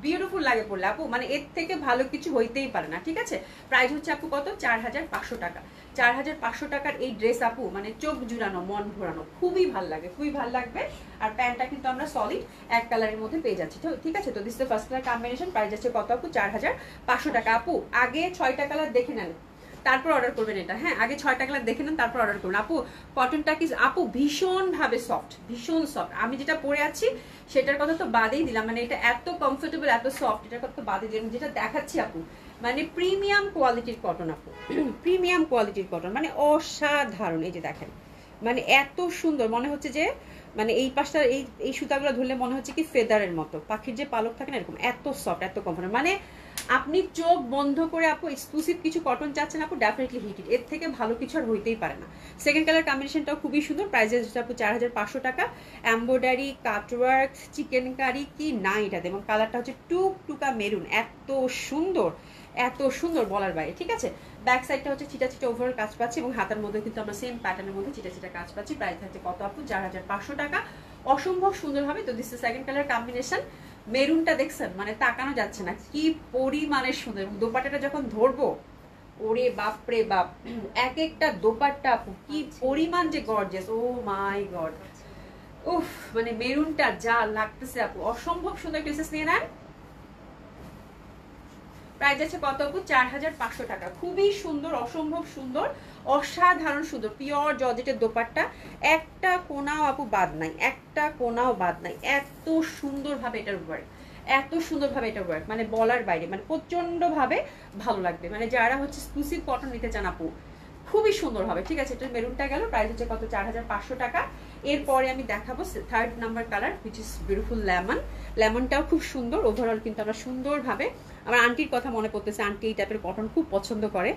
বিউটিফুল লাগে পড়লে আপু, মানে এর থেকে ভালো কিছু হইতেই পারে না, ঠিক আছে। প্রাইস হচ্ছে আপু কত? 4500 টাকা। 4500 টাকার এই ড্রেস আপু মানে চোখ জুড়ানো, মন ঘোরানো, খুবই ভাল লাগে, খুবই ভাল লাগবে। আর প্যান্টটা কিন্তু আমরা সলিড এক কালারের মধ্যে পেয়ে যাচ্ছি, ঠিক আছে। তো this the first colour combination, price যাচ্ছে কত আপু? 4500 টাকা। আপু আগে 6টা কালার দেখে নেন, তারপর অর্ডার করবেন এটা। হ্যাঁ, আগে 6টা কালার দেখে নেন, তারপর অর্ডার করবেন আপু। কটনটা কি আপু ভীষণ ভাবে সফট, ভীষণ সফট। আমি যেটা পরে আছি সেটার কথা তো বাদেই দিলাম, মানে এটা এত কমফোর্টেবল, এত সফট, এটার কথা তো বাদই দিলাম। যেটা দেখাচ্ছি আপু মানে প্রিমিয়াম কোয়ালিটির কটন আপু, প্রিমিয়াম কোয়ালিটির কটন, মানে অসাধারণ। এই যে দেখেন, মানে এত সুন্দর, মনে হচ্ছে যে মানে এই পাশটা এই সুতাগুলো ধরলে মনে হচ্ছে কি ফেদারের মতো, পাখির যে পালক থাকে না এরকম, এত সফট, এত কমফোর্টেবল। মানে আপনি চোখ বন্ধ করে আপু এক্সক্লুসিভ কিছু কটন চাচ্ছেন আপু, ডেফিনেটলি হিট ইট, এর থেকে ভালো কিছু আর হইতেই পারে না। সেকেন্ড কালার কম্বিনেশনটাও খুবই সুন্দর, প্রাইসেস আপু 4500 টাকা। এমব্রয়ডারি, কাটওয়ার্ক, চিকেন কারি কি না এটাতে, এবং কালারটা হচ্ছে টুকটুকা মেরুন, এত সুন্দর, এত সুন্দর বলার বাইরে, ঠিক আছে। ব্যাক সাইডটা হচ্ছে ছিটা ছিটা ওভার কাজ পাচ্ছি, এবং হাতের মধ্যে কিন্তু আমরা সেম প্যাটার্নের মধ্যে ছিটা ছিটা কাজ পাচ্ছি। প্রাইস হচ্ছে কত আপু? 4500 টাকা। অসম্ভব সুন্দর হবে। তো this is second colour combination. মেরুনটা দেখছেন, মানে তাকানো যাচ্ছে না, কি পরিমাণে সুন্দর। এবং দোপাট্টাটা যখন ধরবো, ওরে বাপ রে বাপ, এক একটা দোপাট্টা আপু কি পরিমাণ যে গর্জিয়াস, ও মাই গড, উফ, মানে মেরুনটা যা লাগতেছে আপু, অসম্ভব সুন্দর। ড্রেসেস নিয়ে নেন, প্রাইস আছে কত আপু? 4500 টাকা। খুবই সুন্দর, অসম্ভব সুন্দর, অসাধারণ সুন্দর, পিওর জর্জেটের দোপাট্টা, একটা কোনাও আপু বাদ নাই, একটা কোনাও বাদ নাই। এত সুন্দরভাবে এটার ওয়ার্ক, এত সুন্দরভাবে এটা ওয়ার্ক, মানে বলার বাইরে, মানে প্রচন্ডভাবে ভালো লাগবে। মানে যারা হচ্ছে এক্সক্লুসিভ কটন নিতে চান আপু, খুবই সুন্দর হবে, ঠিক আছে। এটা মেরুনটা গেল, প্রাইস হচ্ছে কত? 4500 টাকা। এরপরে আমি দেখাবো third number colour, which is beautiful lemon. লেমনটাও খুব সুন্দর। ওভারঅল কিন্তু আমরা সুন্দরভাবে, আমার আন্টির কথা মনে পড়তেছে, আন্টি এই টাইপের কটন খুব পছন্দ করে,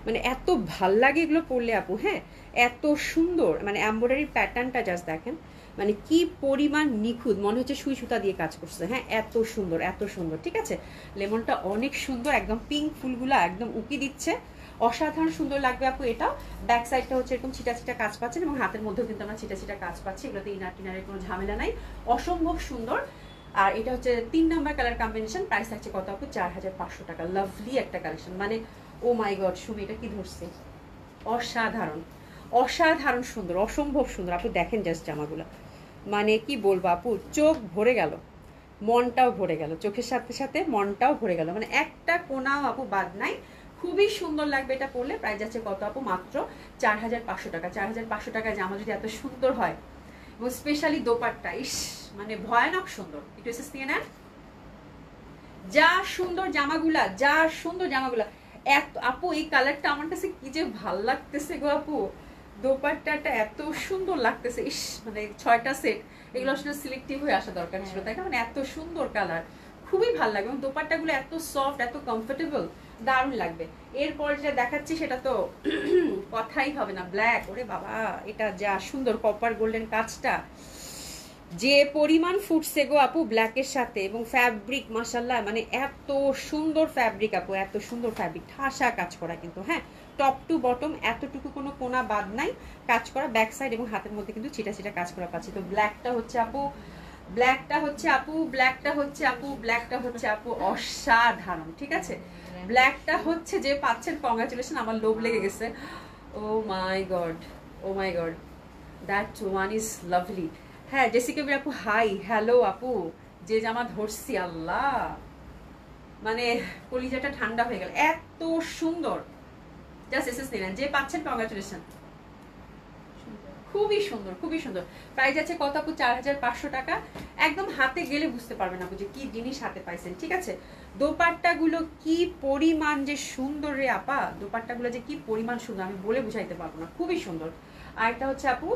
মানে এত ভাল লাগে এগুলো পরলে আপু। হ্যাঁ, এত সুন্দর, মানে এমব্রয়ডারি প্যাটার্নটা জাস্ট দেখেন, মানে কি পরিমাণ নিখুঁত, মনে হচ্ছে সুই সুতা দিয়ে কাজ করছে। হ্যাঁ, এত সুন্দর, এত সুন্দর, ঠিক আছে। লেমনটা অনেক সুন্দর, একদম পিঙ্ক ফুলগুলো একদম উকি দিচ্ছে, অসাধারণ সুন্দর লাগবে আপু। এটা ব্যাক সাইডটা হচ্ছে এরকম ছিটা ছিটা কাজ পাচ্ছেন, এবং হাতের মধ্যেও কিন্তু আমরা ছিটা ছিটা কাজ পাচ্ছি। এগুলোতে ইনার টিনারের কোনো ঝামেলা নাই, অসম্ভব সুন্দর। আর এটা হচ্ছে 3 নাম্বার কালার কম্বিনেশন, প্রাইস থাকছে কত আপু? 4500 টাকা। লাভলি একটা কালেকশন, মানে ও মাই গড, সুমি এটা কি ধরছে, অসাধারণ, অসাধারণ সুন্দর, অসম্ভব সুন্দর আপু। দেখেন জাস্ট জামাগুলো, মানে কি বলবো আপু, চোখ ভরে গেল, মনটাও ভরে গেল, চোখের সাথে সাথে মনটাও ভরে গেল, মানে একটা কোনাও আপু বাদ নাই। খুবই সুন্দর লাগবে এটা পরলে। প্রাইস যাচ্ছে কত আপু? মাত্র 4500 টাকা। 4500 টাকায় জামা যদি এত সুন্দর হয়, এবং স্পেশালি দোপাট্টা, ইস মানে ভয়ানক সুন্দর। একটু এসেস নিয়ে নেন, যা সুন্দর জামাগুলা, যা সুন্দর জামাগুলা। এত আপু এই কালারটা আমার কাছে কি যে ভাল লাগতেছে গো আপু, দোপাট্টাটা এত সুন্দর লাগতেছে, ইস মানে 6টা সেট, এগুলো আসলে সিলেক্টিভ হয়ে আসা দরকার ছিল, তাই না? মানে এত সুন্দর কালার, খুবই ভালো লাগে, এবং দোপাট্টাগুলো এত সফট, এত কমফোর্টেবল, দারুণ লাগবে। এরপর যেটা দেখাচ্ছি সেটা তো কথাই হবে না, ব্ল্যাক। ওরে বাবা, এটা যা সুন্দর কপার গোল্ডেন কাজটা যে পরিমাণ ফুটছে গো আপু ব্ল্যাকের সাথে, এবং ফ্যাব্রিক মাশাল্লাহ মানে এত সুন্দর ফ্যাব্রিক আপু, এত সুন্দর ফ্যাব্রিক, ঠাসা কাজ করা কিন্তু, হ্যাঁ টপ টু বটম এতটুকু কোনো কোনা বাদ নাই, কাজ করা ব্যাক সাইড এবং হাতের মধ্যে কিন্তু ছিটা ছিটা কাজ করা পাচ্ছি। তো ব্ল্যাকটা হচ্ছে আপু, ব্ল্যাকটা হচ্ছে আপু, ব্ল্যাকটা হচ্ছে আপু, ব্ল্যাকটা হচ্ছে আপু অসাধারণ, ঠিক আছে? ব্ল্যাকটা হচ্ছে যে পাচ্ছেন, কংগ্রাচুলেশন, আমার লোভ লেগে গেছে। Oh my God, oh my God, that one is lovely. হ্যাঁ জেসিকা বি আপু হাই, হ্যালো আপু, যে জামা ধরছি আল্লাহ মানে কলিজাটা ঠান্ডা হয়ে গেল, এত সুন্দর। জাস্ট এসএস নিলেন, যে পাচ্ছেন কংগ্রাচুলেশন, খুবই সুন্দর, খুবই সুন্দর। প্রাইস আছে কত আপু? 4500 টাকা। একদম হাতে গেলে বুঝতে পারবেন আপু যে কি জিনিস হাতে পাইছেন, ঠিক আছে? দোপাট্টাগুলো কি পরিমাণ যে সুন্দর রে আপা, দোপাট্টাগুলো যে কি পরিমাণ সুন্দর আমি বলে বুঝাইতে পারবো না, খুবই সুন্দর। আর এটা হচ্ছে আপু,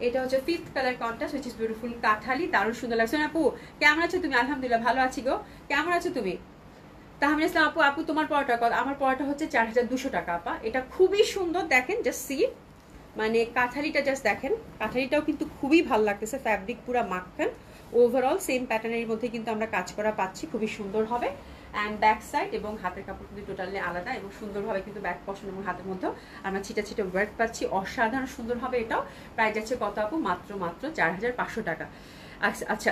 এটা হচ্ছে 5th colour contrast, which is beautiful, কাঠালি, দারুণ সুন্দর লাগছে। আপু কেমন আছো তুমি? আলহামদুলিল্লাহ ভালো আছি গো, কেমন আছো তুমি? তাহমিনা ইসলাম আপু, আপু তোমার পড়াটা কত? আমার পড়াটা হচ্ছে 4200 টাকা আপা। এটা খুবই সুন্দর, দেখেন জাস্ট সি, মানে কাঁঠালিটা জাস্ট দেখেন, কাঁঠালিটাও কিন্তু খুবই ভালো লাগতেছে, ফ্যাব্রিক পুরো মাখন, ওভারঅল সেম প্যাটার্নের মধ্যে কিন্তু আমরা কাজ করা পাচ্ছি, খুবই সুন্দর হবে। অ্যান্ড ব্যাক সাইড এবং হাতের কাপড় কিন্তু টোটালি আলাদা, এবং সুন্দরভাবে কিন্তু ব্যাক পশন এবং হাতের মধ্যেও আমরা ছিটা ছিটা ওয়ার্ক পাচ্ছি, অসাধারণ সুন্দর হবে এটাও। প্রাইস যাচ্ছে কত আপু? মাত্র মাত্র 4500 টাকা। আচ্ছা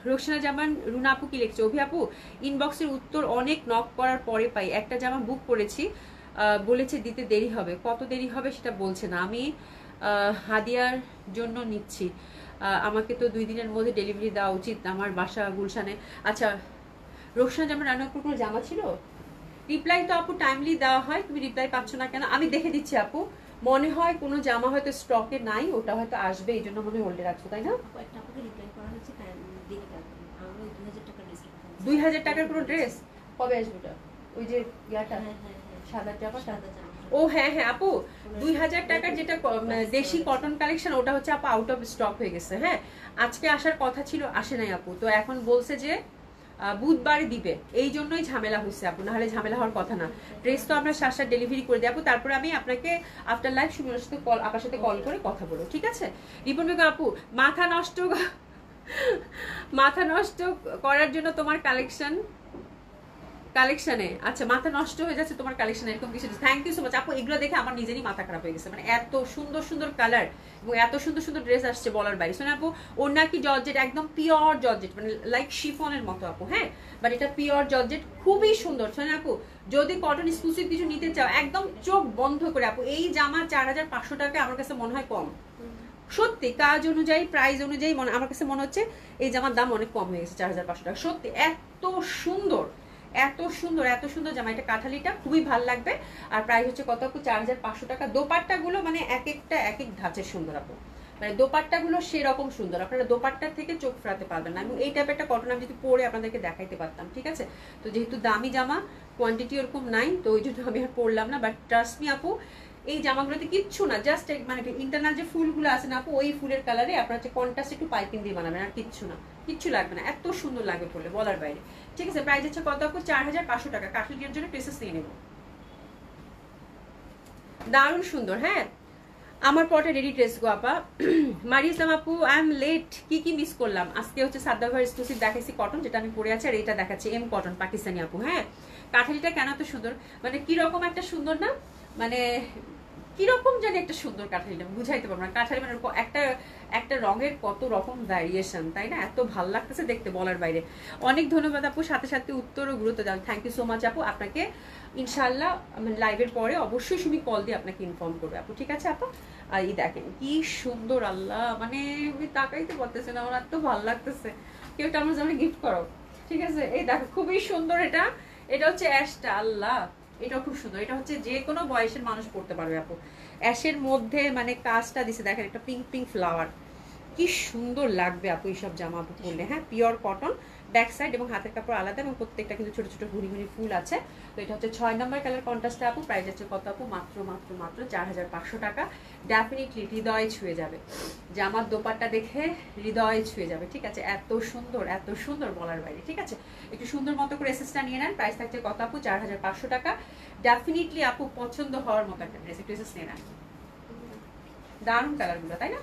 রোকসানা জামান রুনা আপু কি লিখছে? অভি আপু, ইনবক্সের উত্তর অনেক নক করার পরে পাই, একটা জামা বুক করেছি, বলেছে দিতে দেরি হবে, কত দেরি হবে সেটা বলছে না, আমি হাদিয়ার জন্য নিচ্ছি, আমাকে তো 2 দিনের মধ্যে ডেলিভারি দেওয়া উচিত, আমার বাসা গুলশানে। আচ্ছা রোকসানা জামান রান্নাপুর কোনো জামা ছিল? রিপ্লাই তো আপু টাইমলি দেওয়া হয়, তুমি রিপ্লাই পাচ্ছ না কেন? আমি দেখে দিচ্ছি আপু, মনে হয় কোনো জামা হয়তো স্টকে নাই, ওটা হয়তো আসবে, এই জন্য মনে হয় হোল্ডে রাখছো, তাই না? 2000 টাকার কোনো ড্রেস কবে আসবে ওটা? ওই যে ইয়াটা সাদা জামা, ও হ্যাঁ হ্যাঁ আপু, 2000 টাকার যেটা দেশি কটন কালেকশন, ওটা হচ্ছে আপু আউট অফ স্টক হয়ে গেছে। হ্যাঁ আজকে আসার কথা ছিল, আসে নাই আপু, তো এখন বলছে যে বুধবারে দিবে, এই জন্যই ঝামেলা হয়েছে আপু, নাহলে ঝামেলা হওয়ার কথা না। ড্রেস তো আমরা সাত ডেলিভারি করে দিই আপু, তারপরে আমি আপনাকে আফটার লাইভ সুমির সাথে কল, আপনার সাথে কল করে কথা বলবো, ঠিক আছে? রিপন বেগম আপু, মাথা নষ্ট মাথা নষ্ট করার জন্য তোমার কালেকশনে, আচ্ছা মাথা নষ্ট হয়ে যাচ্ছে তোমার কালেকশনে, এরকম কিছু। থ্যাংক ইউ সো মাচ আপু, এগুলো দেখে আমার নিজেরই মাথা খারাপ হয়ে গেছে, মানে এত সুন্দর সুন্দর কালার এবং এত সুন্দর সুন্দর ড্রেস আসছে বলার বাইরে। শোনো আপু, ওর নাকি জর্জেট, একদম পিওর জর্জেট, মানে লাইক শিফনের মতো আপু, হ্যাঁ বাট এটা পিওর জর্জেট, খুবই সুন্দর। শোনো আপু, যদি কটন এক্সক্লুসিভ কিছু নিতে চাও, একদম চোখ বন্ধ করে আপু, এই জামা 4500 টাকা আমার কাছে মনে হয় কম, সত্যি কাজ অনুযায়ী প্রাইস অনুযায়ী আমার কাছে মনে হচ্ছে এই জামার দাম অনেক কম হয়ে গেছে। 4500 টাকা, সত্যি এত সুন্দর, এত সুন্দর, এত সুন্দর জামা। এটা কাঁঠালিটা খুবই ভালো লাগবে। আর প্রাইস হচ্ছে কত আপু? 4500 টাকা। দোপাট্টা গুলো মানে এক একটা এক এক ধাঁচের সুন্দর আপু, মানে দোপাট্টা গুলো সেরকম সুন্দর, আপনারা দোপাট্টার থেকে চোখ ফেরাতে পারবেন না। এবং এই টাইপের একটা কটন আমি যদি পরে আপনাদেরকে দেখাইতে পারতাম, ঠিক আছে? তো যেহেতু দামি জামা, কোয়ান্টিটি ওরকম নাই, তো ওই জন্য আমি আর পরলাম না। বাট ট্রাস্ট মি আপু, এই জামাগুলোতে কিচ্ছু না, জাস্ট মানে ইন্টারনাল যে ফুলগুলো আছে না আপু, ওই ফুলের কালারে আপনার হচ্ছে কন্ট্রাস্ট একটু পাইপিং দিয়ে বানাবেন, আর কিচ্ছু না, কিচ্ছু লাগবে না, এত সুন্দর লাগবে পড়লে বলার বাইরে, ঠিক আছে? প্রাইস হচ্ছে কত আপু? 4500 টাকা। কাঠুরিয়ার জন্য প্রেসেস নিয়ে নেব, দারুণ সুন্দর। হ্যাঁ আমার পরে রেডি ড্রেস গো আপা। মারি ইসলাম আপু, আই এম লেট, কি কি মিস করলাম? আজকে হচ্ছে সাদ্দাভার এক্সক্লুসিভ দেখাইছি কটন, যেটা আমি পরে আছি, আর এটা দেখাচ্ছি এম কটন পাকিস্তানি আপু। হ্যাঁ কাঠালিটা কেন এত সুন্দর, মানে কিরকম একটা সুন্দর না, মানে কিরকম জানি একটা সুন্দর কাঠালিটা বুঝাইতে পারবো না। কাঠালি মানে একটা একটা রঙের কত রকম ভ্যারিয়েশন, তাই না? এত ভালো লাগতেছে দেখতে বলার বাইরে। অনেক ধন্যবাদ আপু, সাথে সাথে উত্তর ও গুরুত্ব দেন, থ্যাংক ইউ সো মাচ আপু। আপনাকে ইনশাল্লাহ লাইভের পরে অবশ্যই সুমি কল দিয়ে আপনাকে ইনফর্ম করবে আপু, ঠিক আছে আপু? আর এই দেখেন কি সুন্দর, আল্লাহ মানে তাকাইতে পারতেছে না, আমার এত ভালো লাগতেছে। কেউ আমার জন্য গিফট করো, ঠিক আছে? এই দেখো খুবই সুন্দর, এটা এটা হচ্ছে অ্যাশটা, আল্লাহ এটাও খুব সুন্দর, এটা হচ্ছে যে কোনো বয়সের মানুষ পড়তে পারবে আপু। অ্যাশের মধ্যে মানে কাজটা দিছে দেখেন, একটা পিঙ্ক পিঙ্ক ফ্লাওয়ার, কি সুন্দর লাগবে আপু এইসব জামা আপু পরলে। হ্যাঁ, পিওর কটন, ব্যাক সাইড এবং হাতের কাপড় আলাদা এবং প্রত্যেকটা কিন্তু ছোট ছোট ঘুরি ঘুরি ফুল আছে। তো এটা হচ্ছে 6 নম্বর কালার কন্ট্রাস্টে আপু। প্রাইস হচ্ছে কত আপু? মাত্র মাত্র মাত্র 4500 টাকা। ডেফিনেটলি হৃদয়ে ছুঁয়ে যাবে, জামার দোপাট্টা দেখে হৃদয়ে ছুঁয়ে যাবে। ঠিক আছে, এত সুন্দর বলার বাইরে। ঠিক আছে, একটু সুন্দর মতো করে এসেসটা নিয়ে নেন। প্রাইস থাকছে কত আপু? 4500 টাকা। ডেফিনেটলি আপু পছন্দ হওয়ার মতো একটা ড্রেস, একটু এসেস নিয়ে নেন। দারুণ কালারগুলো, তাই না?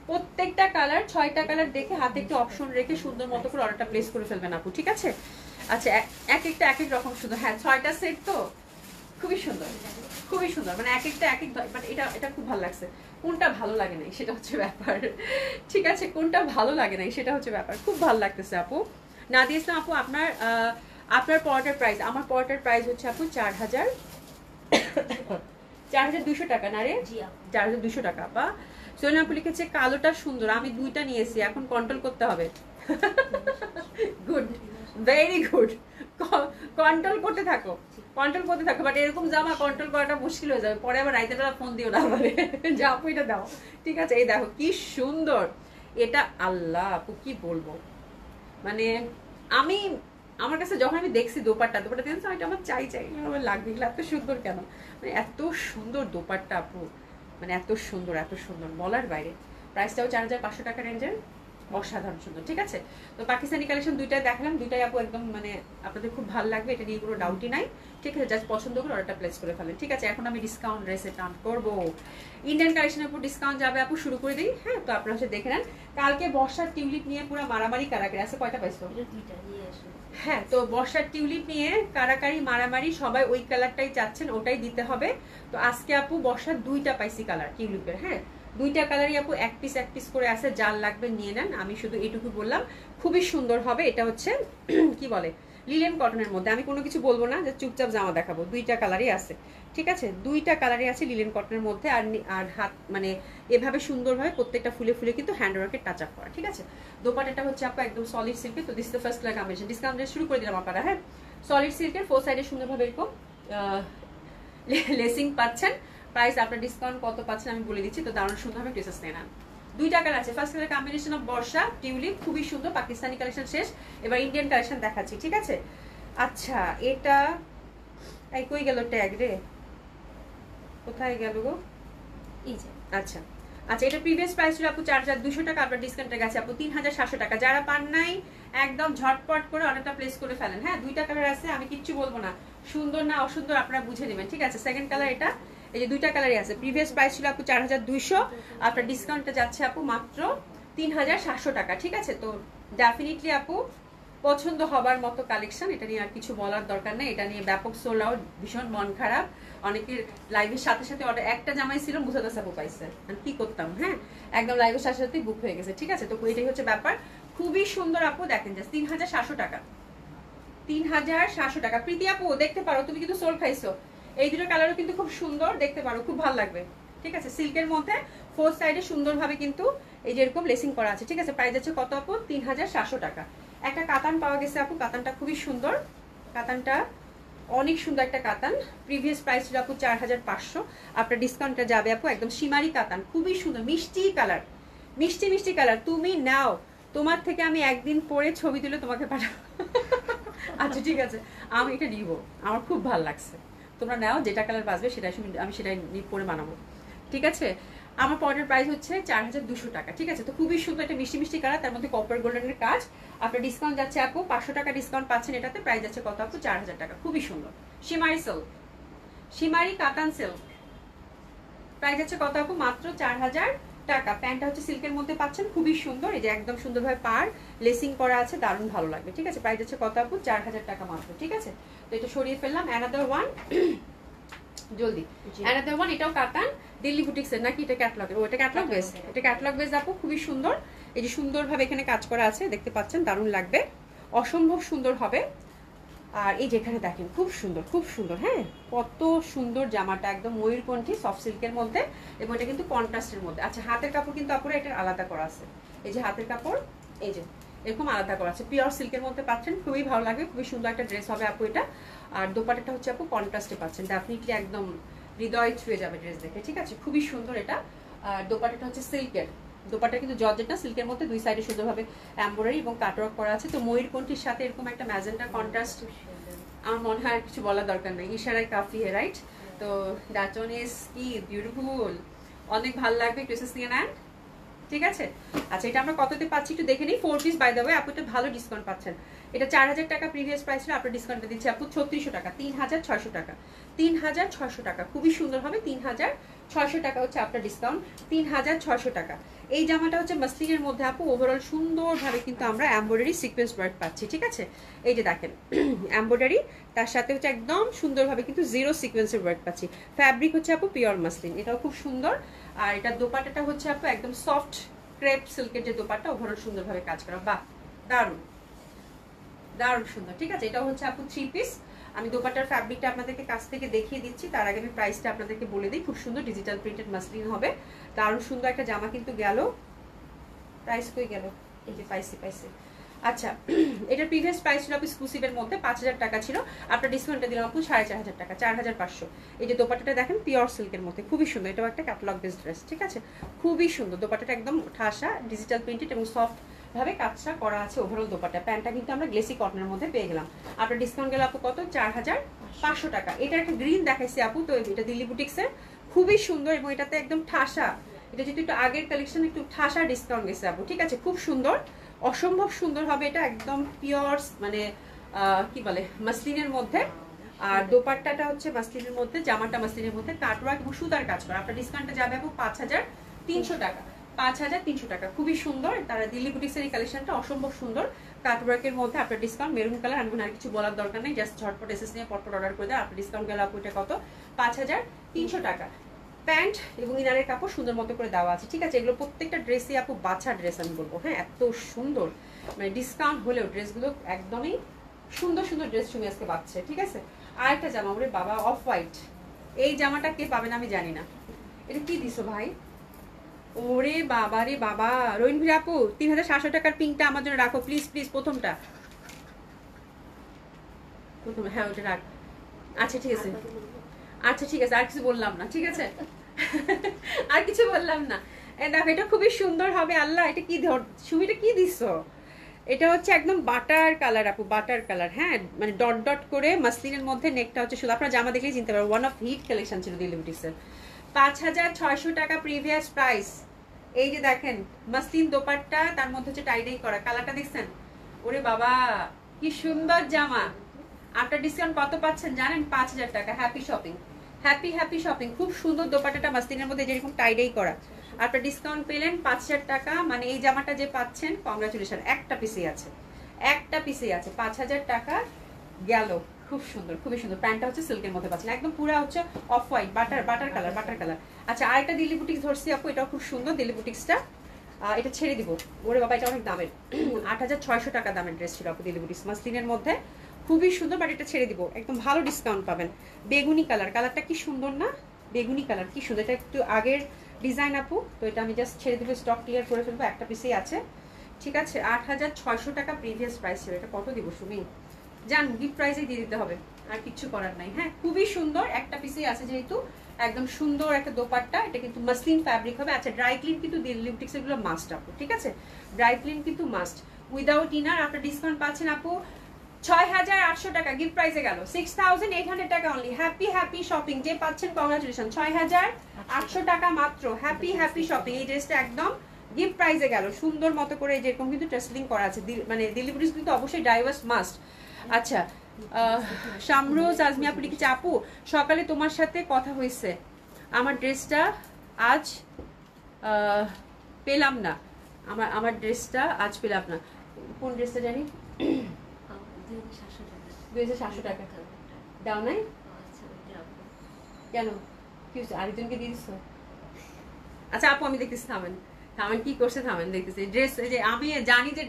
প্রত্যেকটা কালার 6টা কালার দেখে হাতে একটু অপশন রেখে সুন্দর মতো করে অর্ডারটা প্লেস করে ফেলবেন আপু। ঠিক আছে, আচ্ছা এক একটা এক এক রকম শুধু। হ্যাঁ, 6টা সেট তো খুবই সুন্দর, খুবই সুন্দর, মানে এক একটা এক এক, বাট এটা খুব ভালো লাগছে। কোনটা ভালো লাগে নাই সেটা হচ্ছে ব্যাপার। ঠিক আছে, কোনটা ভালো লাগে নাই সেটা হচ্ছে ব্যাপার। খুব ভালো লাগতেছে আপু। নাদিয়া ইসলাম আপু, আপনার পরোটার প্রাইস, আমার পরোটার প্রাইস হচ্ছে আপু 4200 টাকা না রে? 4200 টাকা। বা সোনা আপু লিখেছে কালোটা সুন্দর, আমি 2টা নিয়েছি, এখন কন্ট্রোল করতে হবে। গুড, ভেরি গুড, কন্ট্রোল করতে থাকো, কন্ট্রোল করতে থাকো। বাট এরকম জামা কন্ট্রোল করাটা মুশকিল হয়ে যাবে, পরে আবার রাইতের বেলা ফোন দিও না মানে যে আপু এটা দাও। ঠিক আছে, এই দেখো কি সুন্দর এটা, আল্লাহ আপু কি বলবো, মানে আমার কাছে যখন আমি দেখছি দোপাট্টা দেখছি এটা আমার চাই আমার লাগবে, এগুলো এত সুন্দর কেন, মানে এত সুন্দর দোপাট্টা আপু, মানে এত সুন্দর বলার বাইরে। প্রাইসটাও 4500 টাকা রেঞ্জের, অসাধারণ সুন্দর। ঠিক আছে, তো পাকিস্তানি কালেকশন দুইটাই দেখালাম, দুইটাই আপু একদম মানে আপনাদের খুব ভালো লাগবে, এটা নিয়ে কোনো ডাউটই নাই। ঠিক আছে, জাস্ট পছন্দ করে অর্ডারটা প্লেস করে ফেলেন। ঠিক আছে, এখন আমি ডিসকাউন্ট ড্রেসে টান করবো, ইন্ডিয়ান কালেকশনের উপর ডিসকাউন্ট যাবে আপু, শুরু করে দিই। হ্যাঁ, তো আপনারা হচ্ছে দেখে নেন, কালকে বর্ষার টিউলিপ নিয়ে পুরো মারামারি কারাকারি আছে। কয়টা পাইছো? হ্যাঁ, তো বর্ষার টিউলিপ নিয়ে কারাকারি মারামারি, সবাই ওই কালারটাই চাচ্ছেন, ওটাই দিতে হবে। তো আজকে আপু বর্ষার 2টা পাইছি কালার টিউলিপের। হ্যাঁ, 2টা কালারই আপু এক পিস করে আছে, যার লাগবে নিয়ে নেন। আমি শুধু এইটুকু বললাম, খুবই সুন্দর হবে। এটা হচ্ছে কি বলে, লিলেন কটনের মধ্যে। আমি কোনো কিছু বলবো না, যে চুপচাপ জামা দেখাবো। 2টা কালারই আছে। ঠিক আছে, 2টা কালারই আছে লিলেন কটনের মধ্যে। আর হাত মানে এভাবে সুন্দরভাবে প্রত্যেকটা ফুলে ফুলে কিন্তু হ্যান্ড ওয়ার্কের টাচ আপ করা। ঠিক আছে, দোপাট্টাটা হচ্ছে আপু একদম সলিড সিল্কের। তো this the first colour combination. Discount শুরু করে দিলাম আপনারা। হ্যাঁ, সলিড সিল্কের 4 সাইডে সুন্দরভাবে এরকম লেসিং পাচ্ছেন। প্রাইস আপনার ডিসকাউন্ট কত পাচ্ছেন আমি বলে দিচ্ছি। তো দারুণ সুন্দরভাবে ড্রেসেস নিয়ে নেন। 2টা কালার আছে। First colour combination of Barsha tulip, খুবই সুন্দর। পাকিস্তানি কালেকশন শেষ, এবার ইন্ডিয়ান কালেকশন দেখাচ্ছি। ঠিক আছে, আচ্ছা এটা এই কই গেল ট্যাগ রে, কোথায় গেল গো? এই যে, আচ্ছা এটা প্রিভিয়াস প্রাইস ছিল আপু 4200 টাকা, আপনার ডিসকাউন্টে গেছে আপু 3700 টাকা। যারা পান নাই একদম ঝটপট করে অর্ডারটা প্লেস করে ফেলেন। হ্যাঁ, 2টা কালার আছে, আমি কিচ্ছু বলবো না, সুন্দর না অসুন্দর আপনারা বুঝে নেবেন। ঠিক আছে, সেকেন্ড কালার এটা, এই যে 2টা কালারই আছে। প্রিভিয়াস প্রাইস ছিল আপু 4200, আপনার ডিসকাউন্টটা যাচ্ছে আপু মাত্র 3700 টাকা। ঠিক আছে, তো ডেফিনেটলি আপু পছন্দ হবার মতো কালেকশন, এটা নিয়ে আর কিছু বলার দরকার নেই। এটা নিয়ে ব্যাপক সোল আউট, ভীষণ মন খারাপ। অনেকের লাইভের সাথে সাথে অর্ডার, একটা জামাই ছিল মুসাদাস আপু পাইছে, আমি কি করতাম। হ্যাঁ, একদম লাইভের সাথে সাথে বুক হয়ে গেছে। ঠিক আছে, তো এটাই হচ্ছে ব্যাপার। খুবই সুন্দর আপু, দেখেন জাস্ট 3700 টাকা, 3700 টাকা। প্রীতি আপু দেখতে পারো, তুমি কিন্তু সোল খাইছো। এই 2টো কালারও কিন্তু খুব সুন্দর, দেখতে পারো, খুব ভালো লাগবে। ঠিক আছে, সিল্কের মধ্যে 4 সাইডে সুন্দরভাবে কিন্তু এই যে এরকম লেসিং করা আছে। ঠিক আছে, প্রাইস আছে কত আপু? 3700 টাকা। একটা কাতান পাওয়া গেছে আপু, কাতানটা খুবই সুন্দর, কাতানটা অনেক সুন্দর একটা কাতান। প্রিভিয়াস প্রাইস ছিল আপু 4500, আপনার ডিসকাউন্টটা যাবে আপু একদম সীমারি কাতান, খুবই সুন্দর, মিষ্টি কালার, মিষ্টি কালার। তুমি নাও, তোমার থেকে আমি একদিন পরে ছবি তুলে তোমাকে পাঠাবো। আচ্ছা ঠিক আছে, আমি এটা নিব, আমার খুব ভালো লাগছে। তোমরা নাও, যেটা কালার বাজবে সেটা আমি সেটাই পরে বানাবো। ঠিক আছে, আমার পরের প্রাইস হচ্ছে 4200 টাকা। ঠিক আছে, তো খুবই সুন্দর একটা মিষ্টি কালার, তার মধ্যে কপার গোল্ডেনের কাজ। আপনার ডিসকাউন্ট যাচ্ছে আপু 500 টাকা ডিসকাউন্ট পাচ্ছেন এটাতে। প্রাইস যাচ্ছে কত আপু? 4000 টাকা। খুবই সুন্দর সীমারি সিল্ক, সীমারি কাতান সিল্ক। প্রাইস যাচ্ছে কত আপু? মাত্র 4000 টাকা। প্যান্টটা হচ্ছে সিল্কের মধ্যে পাচ্ছেন, খুবই সুন্দর। এই যে একদম সুন্দরভাবে পার লেসিং করা আছে, দারুণ ভালো লাগবে। ঠিক আছে, প্রাইস যাচ্ছে কত আপু? 4000 টাকা মাত্র। ঠিক আছে, তো এটা সরিয়ে ফেললাম। অ্যানাদার ওয়ান, জলদি অ্যানাদার ওয়ান, এটাও কাতান, দিল্লি বুটিক্সের নাকি এটা ক্যাটলগের? ও এটা ক্যাটলগ বেস, এটা ক্যাটলগ বেস আপু, খুবই সুন্দর। এই যে সুন্দরভাবে এখানে কাজ করা আছে, দেখতে পাচ্ছেন, দারুণ লাগবে, অসম্ভব সুন্দর হবে। আর এই যেখানে দেখেন খুব সুন্দর। হ্যাঁ, কত সুন্দর জামাটা, একদম ময়ূরকণ্ঠী সফট সিল্কের মধ্যে, এবং এটা কিন্তু কন্ট্রাস্টের মধ্যে। আচ্ছা, হাতের কাপড় কিন্তু আপুরা এটার আলাদা করা আছে। এই যে হাতের কাপড়, এই যে এরকম আলাদা করা আছে, পিওর সিল্কের মধ্যে পাচ্ছেন, খুবই ভালো লাগবে, খুবই সুন্দর একটা ড্রেস হবে আপু এটা। আর দোপাট্টাটা হচ্ছে আপু কন্ট্রাস্টে পাচ্ছেন, ডেফিনেটলি একদম হৃদয় ছুঁয়ে যাবে ড্রেস দেখে, ঠিক আছে, খুবই সুন্দর এটা। আর দোপাট্টাটা হচ্ছে সিল্কের, দোপাট্টা কিন্তু জর্জেট না, সিল্কের মধ্যে দুই সাইডে সুন্দরভাবে এমব্রয়ডারি এবং কাটওয়ার্ক করা আছে। তো ময়ূরকণ্ঠীর সাথে এরকম একটা ম্যাজেন্টা কন্ট্রাস্ট, আমার মনে হয় আর কিছু বলার দরকার নেই, ইশারায় কাফি, রাইট? তো দ্যাট ওয়ান ইজ কি বিউটিফুল, অনেক ভালো লাগবে, ড্রেসেস নিয়ে নেন, ঠিক আছে। আচ্ছা, এটা আমরা কততে পাচ্ছি একটু দেখে নিই। 4 পিস বাই দ্য ওয়ে, আপু এটা ভালো ডিসকাউন্ট পাচ্ছেন। এটা 4000 টাকা প্রিভিয়াস প্রাইস ছিল, আপনার ডিসকাউন্টে দিচ্ছি আপু 3600 টাকা, 3600 টাকা, 3600 টাকা, খুবই সুন্দর হবে। 3600 টাকা হচ্ছে আপনার ডিসকাউন্ট, 3600 টাকা। এই জামাটা হচ্ছে মাসলিনের মধ্যে আপু, ওভারঅল সুন্দরভাবে কিন্তু আমরা এমব্রয়ডারি সিকোয়েন্স ওয়ার্ক পাচ্ছি, ঠিক আছে। এই যে দেখেন এমব্রয়ডারি, তার সাথে হচ্ছে একদম সুন্দরভাবে কিন্তু জিরো সিকোয়েন্সের ওয়ার্ক পাচ্ছি। ফ্যাব্রিক হচ্ছে আপু পিওর মাসলিন, এটাও খুব সুন্দর। আর এটা দোপাট্টাটা হচ্ছে আপু একদম সফট ক্রেপ সিল্কের যে দোপাট্টা, ওভারঅল সুন্দরভাবে কাজ করা, বাহ দারুণ দারুণ সুন্দর, ঠিক আছে। এটাও হচ্ছে আপু 3 পিস। আমি দোপাট্টার ফ্যাব্রিকটা আপনাদেরকে কাছ থেকে দেখিয়ে দিচ্ছি, তার আগে আমি প্রাইসটা আপনাদেরকে বলে দিই। খুব সুন্দর ডিজিটাল প্রিন্টেড মাসলিন হবে, দারুণ সুন্দর একটা জামা কিন্তু গেল। প্রাইস কই গেল, এই যে পাইছি। আচ্ছা, এটার প্রিভিয়াস প্রাইস ছিল এক্সক্লুসিভের মধ্যে 5000 টাকা ছিল, আপনার ডিসকাউন্টে দিলাম আপু 4500 টাকা, 4500। এই যে দোপাট্টাটা দেখেন পিওর সিল্কের মধ্যে, খুবই সুন্দর, এটাও একটা ক্যাটালগ বেসড ড্রেস, ঠিক আছে, খুবই সুন্দর। দোপাট্টাটা একদম ঠাসা ডিজিটাল প্রিন্টেড এবং সফট ভাবে কাজটা করা আছে ওভারঅল দোপাট্টা। প্যান্টটা কিন্তু আমরা গ্লেসি কটনের মধ্যে পেয়ে গেলাম, আপনার ডিসকাউন্ট গেল আপু কত, 4500 টাকা। এটা একটা গ্রিন দেখাইছি আপু, তো এটা দিল্লি বুটিক্সের, খুবই সুন্দর এবং এটাতে একদম ঠাসা, এটা যেহেতু একটু আগের কালেকশন একটু ঠাসা ডিসকাউন্ট গেছে আপু, ঠিক আছে, খুব সুন্দর, অসম্ভব সুন্দর হবে এটা, একদম পিওর মানে কি বলে মাসলিনের মধ্যে। আর দোপাট্টাটা হচ্ছে মাসলিনের মধ্যে, জামাটা মাসলিনের মধ্যে, কাটওয়ার্ক এবং সুতার কাজ করা। আপনার ডিসকাউন্টটা যাবে আপু 5300 টাকা, 5300 টাকা, খুবই সুন্দর। তারা দিল্লি বুটিক্সের এই কালেকশনটা অসম্ভব সুন্দর, কাটওয়ার্কের মধ্যে আপনার ডিসকাউন্ট মেরুন কালার। আমি আর কিছু বলার দরকার নেই, জাস্ট ঝটপট এসএস নিয়ে পটপট অর্ডার করে দেয়, আপনার ডিসকাউন্ট গেল আপু এটা কত, 5300 টাকা। প্যান্ট এবং ইনারের কাপড় সুন্দর মতো করে দেওয়া আছে, ঠিক আছে। এগুলো প্রত্যেকটা ড্রেসই আপু বাছা ড্রেস আমি বলবো, হ্যাঁ, এত সুন্দর, মানে ডিসকাউন্ট হলেও ড্রেসগুলো একদমই সুন্দর সুন্দর ড্রেস তুমি আজকে পাচ্ছে, ঠিক আছে। আর একটা জামা, ওরে বাবা, অফ হোয়াইট, এই জামাটা কে পাবেন আমি জানি না, এটা কি দিছো ভাই, ওরে বাবা রে বাবা। রোহিণী আপু 3700 টাকার পিঙ্কটা আমার জন্য রাখো প্লিজ প্লিজ, প্রথমটা, প্রথম, হ্যাঁ ওটা রাখ। আচ্ছা ঠিক আছে, আচ্ছা ঠিক আছে, আর কিছু বললাম না, ঠিক আছে, আর কিছু বললাম না। দেখো এটা খুবই সুন্দর হবে। আল্লাহ, এটা কি সুমিটা কি দিছো, এটা হচ্ছে একদম বাটার কালার আপু, বাটার কালার, হ্যাঁ, মানে ডট ডট করে মাসলিনের মধ্যে, নেকটা হচ্ছে শুধু, আপনারা জামা দেখলেই চিনতে পারবেন, ওয়ান অফ হিট কালেকশন ছিল দিল্লি বুটিক্সের। 5600 টাকা প্রিভিয়াস প্রাইস। এই যে দেখেন মাসলিন দোপাট্টা, তার মধ্যে হচ্ছে টাইডাই করা, কালারটা দেখছেন, ওরে বাবা কি সুন্দর জামা। আপনার ডিসকাউন্ট কত পাচ্ছেন জানেন, 5000 টাকা। Happy shopping, happy happy shopping. খুব সুন্দর দোপাট্টাটা মাসলিনের মধ্যে যেরকম টাইডাই করা, আপনার ডিসকাউন্ট পেলেন 5000 টাকা, মানে এই জামাটা যে পাচ্ছেন কংগ্রাচুলেশন, একটা পিসেই আছে, একটা পিসেই আছে, 5000 টাকা গেল। খুব সুন্দর, খুবই সুন্দর। প্যান্টটা হচ্ছে সিল্কের মধ্যে পাচ্ছেন, একদম পুরো হচ্ছে off white, butter colour, butter colour. আচ্ছা, আরেকটা দিল্লি বুটিক্স ধরছি আপু, এটাও খুব সুন্দর দিল্লি বুটিক্সটা, এটা ছেড়ে দিব, ওরে বাবা এটা অনেক দামের, 8600 টাকা দামের ড্রেস ছিল আপু দিল্লি বুটিক্স মাসলিনের মধ্যে, খুবই সুন্দর, বাট এটা ছেড়ে দিব, একদম ভালো ডিসকাউন্ট পাবেন। বেগুনি কালার, কালারটা কি সুন্দর না, বেগুনি কালার কি সুন্দর, এটা একটু আগের ডিজাইন আপু, তো এটা আমি জাস্ট ছেড়ে দিব, স্টক ক্লিয়ার করে ফেলবো, একটা পিসেই আছে, ঠিক আছে। 8600 টাকা প্রিভিয়াস প্রাইস ছিল, এটা কত দিব সুমি, জান গিফট প্রাইসেই দিয়ে দিতে হবে, আর কিছু করার নাই, হ্যাঁ, খুবই সুন্দর, একটা পিসেই আছে যেহেতু, একদম সুন্দর একটা দোপাট্টা, এটা কিন্তু মাসলিন ফ্যাব্রিক হবে। আচ্ছা, ড্রাই ক্লিন কিন্তু দিল্লি বুটিক্স এগুলো মাস্ট আপু, ঠিক আছে, ড্রাই ক্লিন কিন্তু মাস্ট, উইদাউট ইনার। আপনার ডিসকাউন্ট পাচ্ছেন আপু 6800 টাকা, গিফট প্রাইসে গেল 6800 টাকা অনলি। হ্যাপি হ্যাপি শপিং, যে পাচ্ছেন কংগ্রাচুলেশন, 6800 টাকা মাত্র, হ্যাপি হ্যাপি শপিং। এই ড্রেসটা একদম গিফট প্রাইসে গেল, সুন্দর মতো করে যেরকম কিন্তু টেসলিং করা আছে, মানে দিল্লি বুটিক্স কিন্তু অবশ্যই ডাইভার্স মাস্ট। আচ্ছা, শামরোজ আজমি আপু লিখেছে, আপু সকালে তোমার সাথে কথা হয়েছে, আমার ড্রেসটা আজ পেলাম না, আমার ড্রেসটা আজ পেলাম না, কোন ড্রেসটা জানি, 2700 টাকা দাও নাই কেন, কি হচ্ছে, আরেকজনকে দিয়ে দিচ্ছ? আচ্ছা আপু আমি দেখতেছি, থামেন থামেন, কি করছে থামেন, দেখতেছি ড্রেস, যে আমি জানি যে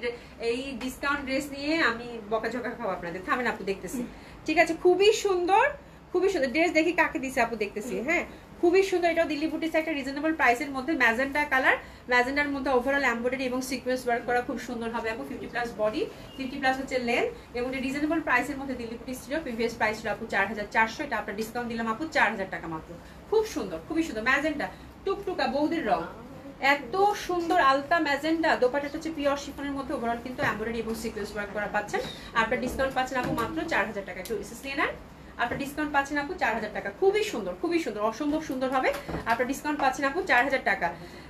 এই ডিসকাউন্ট ড্রেস নিয়ে আমি বকাঝকা খাবো আপনাদের, থামেন আপু দেখতেছি, ঠিক আছে, খুবই সুন্দর, খুবই সুন্দর ড্রেস দেখি কাকে দিছে আপু দেখতেছি হ্যাঁ খুবই সুন্দর এটাও দিল্লি বুটিক্স একটা রিজনেবল প্রাইসের মধ্যে ম্যাজেন্টা কালার ম্যাজেন্টার মধ্যে ওভারঅল এমব্রয়ডারি এবং সিকোয়েন্স ওয়ার্ক করা খুব সুন্দর হবে আপু 50+ বডি 50+ হচ্ছে লেন্থ এবং রিজনেবল প্রাইসের মধ্যে দিল্লি বুটিক্স ছিল প্রিভিয়াস প্রাইস ছিল আপু 4400 এটা আপনার ডিসকাউন্ট দিলাম আপু 4000 টাকা মাত্র খুব সুন্দর খুবই সুন্দর ম্যাজেন্টা টুকটুকা বৌদির রং এত সুন্দর আলতা ম্যাজেন্টা দোপাট্টাটা হচ্ছে পিওর শিফনের মধ্যে ওভারঅল কিন্তু এমব্রয়ডারি এবং সিকোয়েন্স ওয়ার্ক করা পাচ্ছেন আপনার ডিসকাউন্ট পাচ্ছেন আপু মাত্র 4000 টাকা একটু রিসেস নিয়ে নেন আপনার ডিসকাউন্ট পাচ্ছেন আপু 4000 টাকা খুবই সুন্দর অসম্ভব সুন্দর হবে আপনার ডিসকাউন্ট পাচ্ছেন আপু 4000 টাকা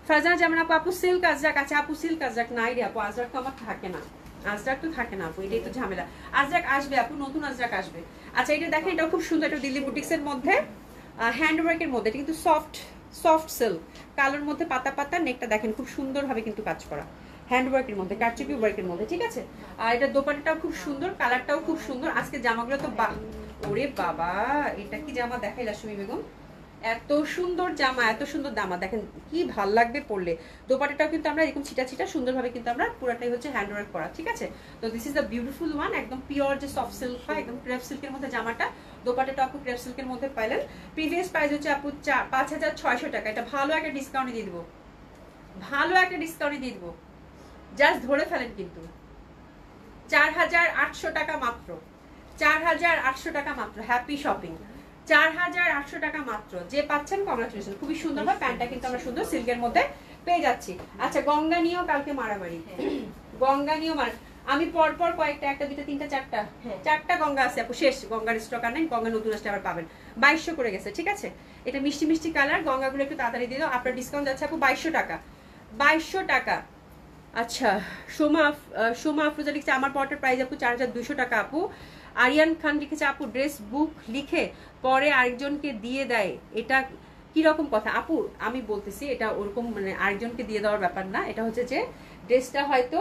ফারজানা যেমন আপু সিল্ক আজরাক আছে আপু সিল্ক আজরাক নাই রে আপু আজরাক তো আমার থাকে না আজরাক তো থাকে না আপু এটাই তো ঝামেলা আজরাক আসবে আপু নতুন আজরাক আসবে আচ্ছা এটা দেখেন এটা খুব সুন্দর এটা দিল্লি বুটিক্সের মধ্যে হ্যান্ডওয়ার্কের মধ্যে এটা কিন্তু সফট সিল্ক কালোর মধ্যে পাতা পাতা নেকটা দেখেন খুব সুন্দরভাবে কিন্তু কাজ করা হ্যান্ডওয়ার্কের মধ্যে কারচুপি ওয়ার্কের মধ্যে ঠিক আছে আর এটা দোপাট্টাটাও খুব সুন্দর কালারটাও খুব সুন্দর আজকে জামাগুলো তো ওরে বাবা এটা কি জামা দেখাইলা সুমি বেগম এত সুন্দর জামা এত সুন্দর দামা দেখেন কি ভাল লাগবে পরলে দোপাট্টাটাও কিন্তু আমরা এরকম ছিটা ছিটা সুন্দরভাবে কিন্তু আমরা পুরোটাই হচ্ছে হ্যান্ডওয়ার্ক করা ঠিক আছে তো this is the beautiful one একদম পিওর যে সফট সিল্ক হয় একদম ক্রেপ সিল্কের মধ্যে জামাটা দোপাট্টাটা আপু ক্রেপ সিল্কের মধ্যে পাইলেন প্রিভিয়াস প্রাইস হচ্ছে আপু 5600 টাকা এটা ভালো একটা ডিসকাউন্টে দিয়ে দিব ভালো একটা ডিসকাউন্টে দিয়ে দিব জাস্ট ধরে ফেলেন কিন্তু 4800 টাকা মাত্র 4800 টাকা মাত্র হ্যাপি শপিং 4800 টাকা মাত্র যে পাচ্ছেন কংগ্রাচুলেশন খুবই সুন্দর হয় প্যান্টটা কিন্তু আমরা সুন্দর সিল্কের মধ্যে পেয়ে যাচ্ছি আচ্ছা গঙ্গা নিয়েও কালকে মারামারি গঙ্গা নিয়েও আমি পরপর কয়েকটা একটা দুইটা তিনটা চারটা গঙ্গা আছে আপু শেষ গঙ্গার স্টক আর নেই গঙ্গা নতুন আসলে আবার পাবেন 2200 করে গেছে ঠিক আছে এটা মিষ্টি মিষ্টি কালার গঙ্গাগুলো একটু তাড়াতাড়ি দিয়ে দাও আপনার ডিসকাউন্ট যাচ্ছে আপু 2200 টাকা 2200 টাকা আচ্ছা সোমা আফরোজা লিখছে আমার পটের প্রাইস আপু 4200 টাকা আপু আরিয়ান খান লিখেছে আপু ড্রেস বুক লিখে পরে আরেকজনকে দিয়ে দেয় এটা কি রকম কথা আপু আমি বলতেছি এটা ওরকম মানে আরেকজনকে দিয়ে দেওয়ার ব্যাপার না এটা হচ্ছে যে ড্রেসটা হয়তো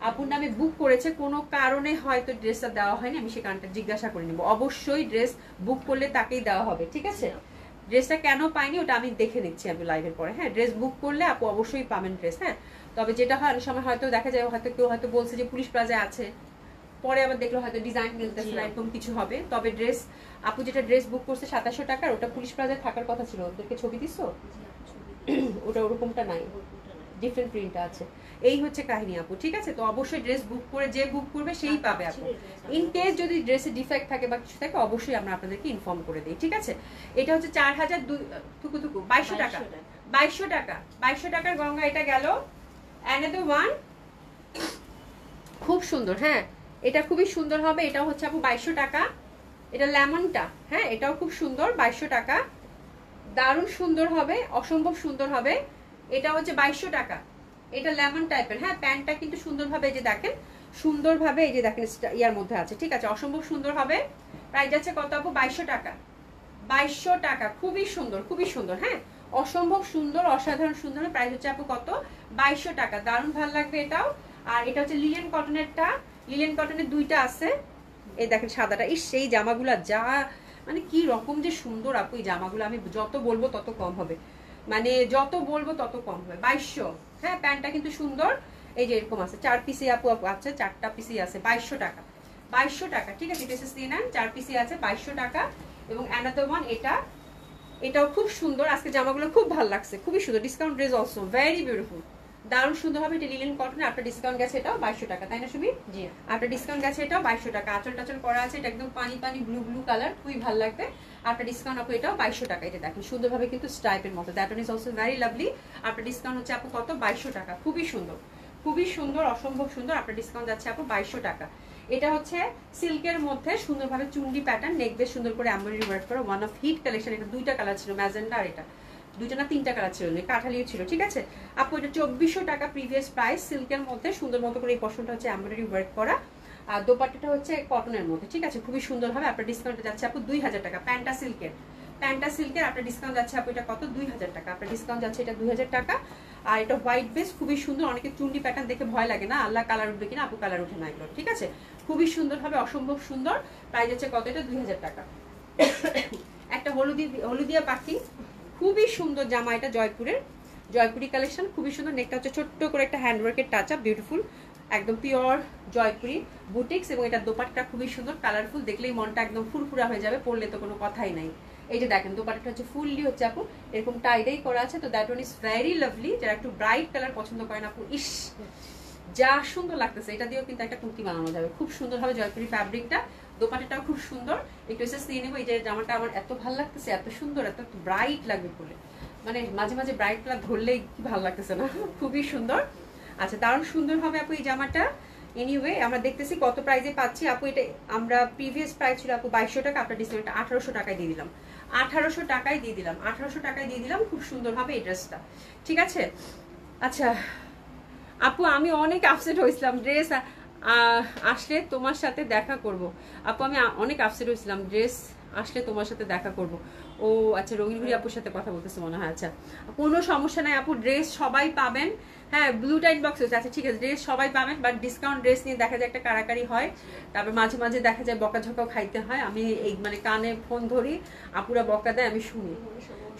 আপুর নামে বুক করেছে কোনো কারণে হয়তো ড্রেসটা দেওয়া হয়নি আমি সে কারণটা জিজ্ঞাসা করে নিব অবশ্যই ড্রেস বুক করলে তাকেই দেওয়া হবে ঠিক আছে ড্রেসটা কেন পাইনি ওটা আমি দেখে নিচ্ছি আমি লাইভের পরে হ্যাঁ ড্রেস বুক করলে আপু অবশ্যই পাবেন ড্রেস হ্যাঁ তবে যেটা হয় অনেক সময় হয়তো দেখা যায় হয়তো কেউ হয়তো বলছে যে পুলিশ প্লাজায় আছে পরে আবার দেখলো হয়তো ডিজাইন মিলতেছে না এরকম কিছু হবে তবে ড্রেস আপু যেটা ড্রেস বুক করছে 2700 টাকার ওটা পুলিশ প্লাজায় থাকার কথা ছিল ওদেরকে ছবি দিছো ওটা ওরকমটা নাই ডিফারেন্ট প্রিন্টটা আছে এই হচ্ছে কাহিনী আপু ঠিক আছে তো অবশ্যই ড্রেস বুক করে যে বুক করবে সেই পাবে আপু ইন কেস যদি ড্রেসে ডিফেক্ট থাকে বা কিছু থাকে অবশ্যই আমরা আপনাদেরকে ইনফর্ম করে দিই ঠিক আছে এটা হচ্ছে 4000 থুকু 2200 টাকা 2200 টাকার গঙ্গা এটা গেল অ্যানাদার ওয়ান খুব সুন্দর হ্যাঁ এটা খুবই সুন্দর হবে এটা হচ্ছে আপু 2200 টাকা এটা লেমনটা হ্যাঁ এটাও খুব সুন্দর 2200 টাকা দারুণ সুন্দর হবে অসম্ভব সুন্দর হবে এটা হচ্ছে 2200 টাকা এটা লেমন টাইপের হ্যাঁ প্যান্টটা কিন্তু সুন্দরভাবে এই যে দেখেন সুন্দরভাবে এই যে দেখেন ইয়ার মধ্যে আছে ঠিক আছে অসম্ভব সুন্দর হবে প্রাইস যাচ্ছে কত আপু 2200 টাকা 2200 টাকা খুবই সুন্দর হ্যাঁ অসম্ভব সুন্দর অসাধারণ সুন্দর প্রাইস হচ্ছে আপু কত 2200 টাকা দারুণ ভালো লাগবে এটাও আর এটা হচ্ছে লিলেন কটনেরটা লিলেন কটনের দুইটা আছে এই দেখেন সাদাটা সেই জামাগুলা যা মানে কি রকম যে সুন্দর আপু এই জামাগুলো আমি যত বলবো তত কম হবে মানে যত বলবো তত কম হবে 2200 হ্যাঁ প্যান্টটা কিন্তু সুন্দর এই যে এরকম আছে 4 পিসি আপু আছে 4টা পিসি আছে 2200 টাকা 2200 টাকা ঠিক আছে ড্রেসেস দিয়ে নেন 4 পিসি আছে 2200 টাকা এবং অ্যানাদার ওয়ান এটাও খুব সুন্দর আজকে জামাগুলো খুব ভালো লাগছে খুবই সুন্দর discount dress also very beautiful দারুণ সুন্দর হবে এটা লিলেন কটন আপনার ডিসকাউন্ট গেছে এটাও 2200 টাকা তাই না সুবি জি আপনার ডিসকাউন্ট গেছে এটাও 2200 টাকা আঁচল টাচল করা আছে এটা একদম পানি ব্লু কালার খুবই ভালো লাগবে আপনার ডিসকাউন্ট আপু এটাও 2200 টাকা এটা দেখেন সুন্দরভাবে কিন্তু স্ট্রাইপের মতো that one is also very lovely আপনার ডিসকাউন্ট হচ্ছে আপু কত 2200 টাকা খুবই সুন্দর অসম্ভব সুন্দর আপনার ডিসকাউন্ট যাচ্ছে আপু 2200 টাকা এটা হচ্ছে সিল্কের মধ্যে সুন্দরভাবে চুন্ডি প্যাটার্ন নেক বেশ সুন্দর করে এমব্রয়ডারি ওয়ার্ক করা ওয়ান অফ হিট কালেকশন এটা দুইটা কালার ছিল ম্যাজেন্ডা আর এটা দুইটা না তিনটা কালার ছিল কাঠালিও ছিল ঠিক আছে আপু এটা 2400 টাকা প্রিভিয়াস প্রাইস সিল্কের মধ্যে সুন্দর মতো করে এই পশনটা হচ্ছে এমব্রয়ডারি ওয়ার্ক করা আর দোপাট্টাটা হচ্ছে কটনের মধ্যে ঠিক আছে খুবই সুন্দর হবে আপনার ডিসকাউন্টে যাচ্ছে আপু 2000 টাকা প্যান্টা সিল্কের আপনার ডিসকাউন্ট যাচ্ছে আপু এটা কত 2000 টাকা আপনার ডিসকাউন্ট যাচ্ছে এটা 2000 টাকা আর এটা হোয়াইট বেস খুবই সুন্দর অনেকে চুন্ডি প্যাটার্ন দেখে ভয় লাগে না আল্লাহ কালার উঠবে কিনা আপু কালার উঠে না এগুলো ঠিক আছে খুবই সুন্দর হবে অসম্ভব সুন্দর প্রাইস হচ্ছে কত এটা 2000 টাকা একটা হলুদিয়া পাখি খুবই সুন্দর জামা এটা জয়পুরি কালেকশন খুবই সুন্দর নেকটা হচ্ছে ছোট্ট করে একটা হ্যান্ডওয়ার্কের টাচ আপ বিউটিফুল একদম পিওর জয়পুরি বুটিক্স, এবং এটা দোপাট্টা খুবই সুন্দর, কালারফুল, দেখলেই মনটা একদম ফুরফুরা হয়ে যাবে, পরলে তো কোনো কথাই নাই। এই যে দেখেন দোপাট্টাটা হচ্ছে ফুললি হচ্ছে আপু এরকম টাইডাই করা আছে, তো that one is very lovely. যারা একটু ব্রাইট কালার পছন্দ করেন আপু, ইস যা সুন্দর লাগতেছে, এটা দিয়েও কিন্তু একটা কুর্তি বানানো যাবে, খুব সুন্দর হবে জয়পুরি ফ্যাব্রিকটা, দোপাট্টাটাও খুব সুন্দর। একটু এসে নিয়ে নেবো। এই যে জামাটা আমার এত ভালো লাগতেছে, এত সুন্দর, এত ব্রাইট লাগবে পরে, মানে মাঝে মাঝে ব্রাইট কালার ধরলেই কি ভালো লাগতেছে না, খুবই সুন্দর। আচ্ছা দারুণ সুন্দর হবে আপু এই জামাটা। এনিওয়ে আমরা দেখতেছি কত প্রাইসে পাচ্ছি আপু। এটা আমরা প্রিভিয়াস প্রাইস ছিল আপু 2200 টাকা, আপনার ডিসকাউন্টটা 1800 টাকায় দিয়ে দিলাম, 1800 টাকায় দিয়ে দিলাম, 1800 টাকায় দিয়ে দিলাম। খুব সুন্দর হবে এই ড্রেসটা, ঠিক আছে। আচ্ছা আপু আমি অনেক আপসেট হয়েছিলাম, ড্রেস আসলে তোমার সাথে দেখা করব। আপু আমি অনেক আপসেট হয়েছিলাম, ড্রেস আসলে তোমার সাথে দেখা করব। ও আচ্ছা রঙিনগুড়ি আপুর সাথে কথা বলতেছে মনে হয়। আচ্ছা কোনো সমস্যা নাই আপু, ড্রেস সবাই পাবেন। হ্যাঁ ব্লু টাইট বক্স হচ্ছে, আচ্ছা ঠিক আছে, ড্রেস সবাই পাবেন, বাট ডিসকাউন্ট ড্রেস নিয়ে দেখা যায় একটা কারাকারি হয়, তারপর মাঝে মাঝে দেখা যায় বকাঝকাও খাইতে হয়। আমি এই মানে কানে ফোন ধরি, আপুরা বকা দেয়, আমি শুনি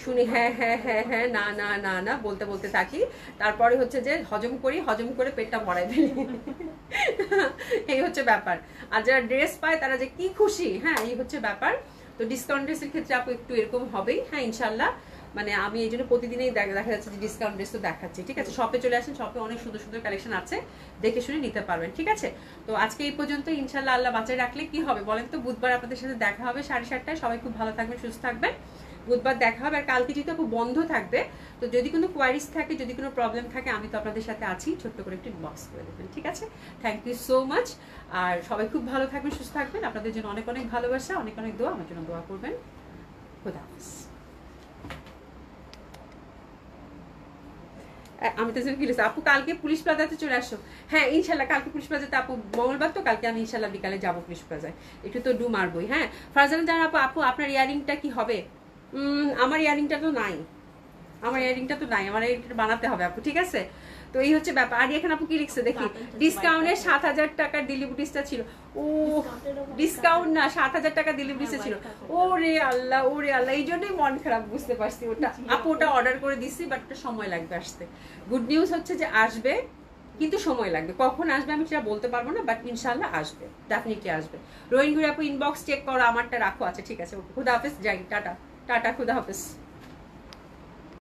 শুনি, হ্যাঁ হ্যাঁ হ্যাঁ হ্যাঁ, না না না না বলতে বলতে থাকি, তারপরে হচ্ছে যে হজম করি, হজম করে পেটটা ভরাই ফেলি, এই হচ্ছে ব্যাপার। আর যারা ড্রেস পায় তারা যে কি খুশি, হ্যাঁ এই হচ্ছে ব্যাপার। তো ডিসকাউন্ট ড্রেসের ক্ষেত্রে আপু একটু এরকম হবেই, হ্যাঁ ইনশাল্লাহ। মানে আমি এই জন্য প্রতিদিনই দেখা যাচ্ছে যে ডিসকাউন্ট ড্রেস তো দেখাচ্ছি, ঠিক আছে। শপে চলে আসেন, শপে অনেক সুন্দর সুন্দর কালেকশন আছে, দেখে শুনে নিতে পারবেন, ঠিক আছে। তো আজকে এই পর্যন্ত, ইনশাল্লাহ আল্লাহ বাঁচায় রাখলে কি হবে বলেন তো, বুধবার আপনাদের সাথে দেখা হবে 7:30টায়। সবাই খুব ভালো থাকবেন, সুস্থ থাকবেন, বুধবার দেখা হবে। আর কালকে যেহেতু আপু বন্ধ থাকবে, তো যদি কোনো কোয়ারিজ থাকে, যদি কোনো প্রবলেম থাকে, আমি তো আপনাদের সাথে আছি, ছোট্ট করে একটু ইনবক্স করে দেবেন, ঠিক আছে। Thank you so much. আর সবাই খুব ভালো থাকবেন, সুস্থ থাকবেন, আপনাদের জন্য অনেক অনেক ভালোবাসা, অনেক অনেক দোয়া, আমার জন্য দোয়া করবেন। খোদা হাফেজ। আমি তো কি লিখছি আপু, কালকে পুলিশ প্লাজাতে চলে আসো। হ্যাঁ ইনশাল্লাহ কালকে পুলিশ প্লাজাতে আপু, মঙ্গলবার তো, কালকে আমি ইনশাল্লাহ বিকালে যাবো পুলিশ প্লাজায়, একটু তো ডু মারবই। হ্যাঁ ফারজানা জান আপু, আপু আপনার ইয়ারিংটা কি হবে? আমার ইয়ারিংটা তো নাই, আমার ইয়ারিংটা তো নাই, আমার ইয়ারিংটা বানাতে হবে আপু, ঠিক আছে। তো এই হচ্ছে ব্যাপার। আর এখানে আপু কি লিখছে দেখি, ডিসকাউন্টে 7000 টাকার ডেলিভারিটা ছিল। ও ডিসকাউন্ট না, 7000 টাকা ডেলিভারিটা ছিল। ওরে আল্লাহ, ওরে আল্লাহ, এই জন্যই মন খারাপ, বুঝতে পারছি। ওটা আপু ওটা অর্ডার করে দিচ্ছি, বাট ওটা সময় লাগবে আসতে। গুড নিউজ হচ্ছে যে আসবে, কিন্তু সময় লাগবে, কখন আসবে আমি সেটা বলতে পারবো না, বাট ইনশাল্লাহ আসবে, ডেফিনেটলি আসবে। রোহিন ঘুরে আপু ইনবক্স চেক করো, আমারটা রাখো, আচ্ছা ঠিক আছে, খুদা হাফেজ, যাই, টাটা টাটা, খুদা হাফেজ।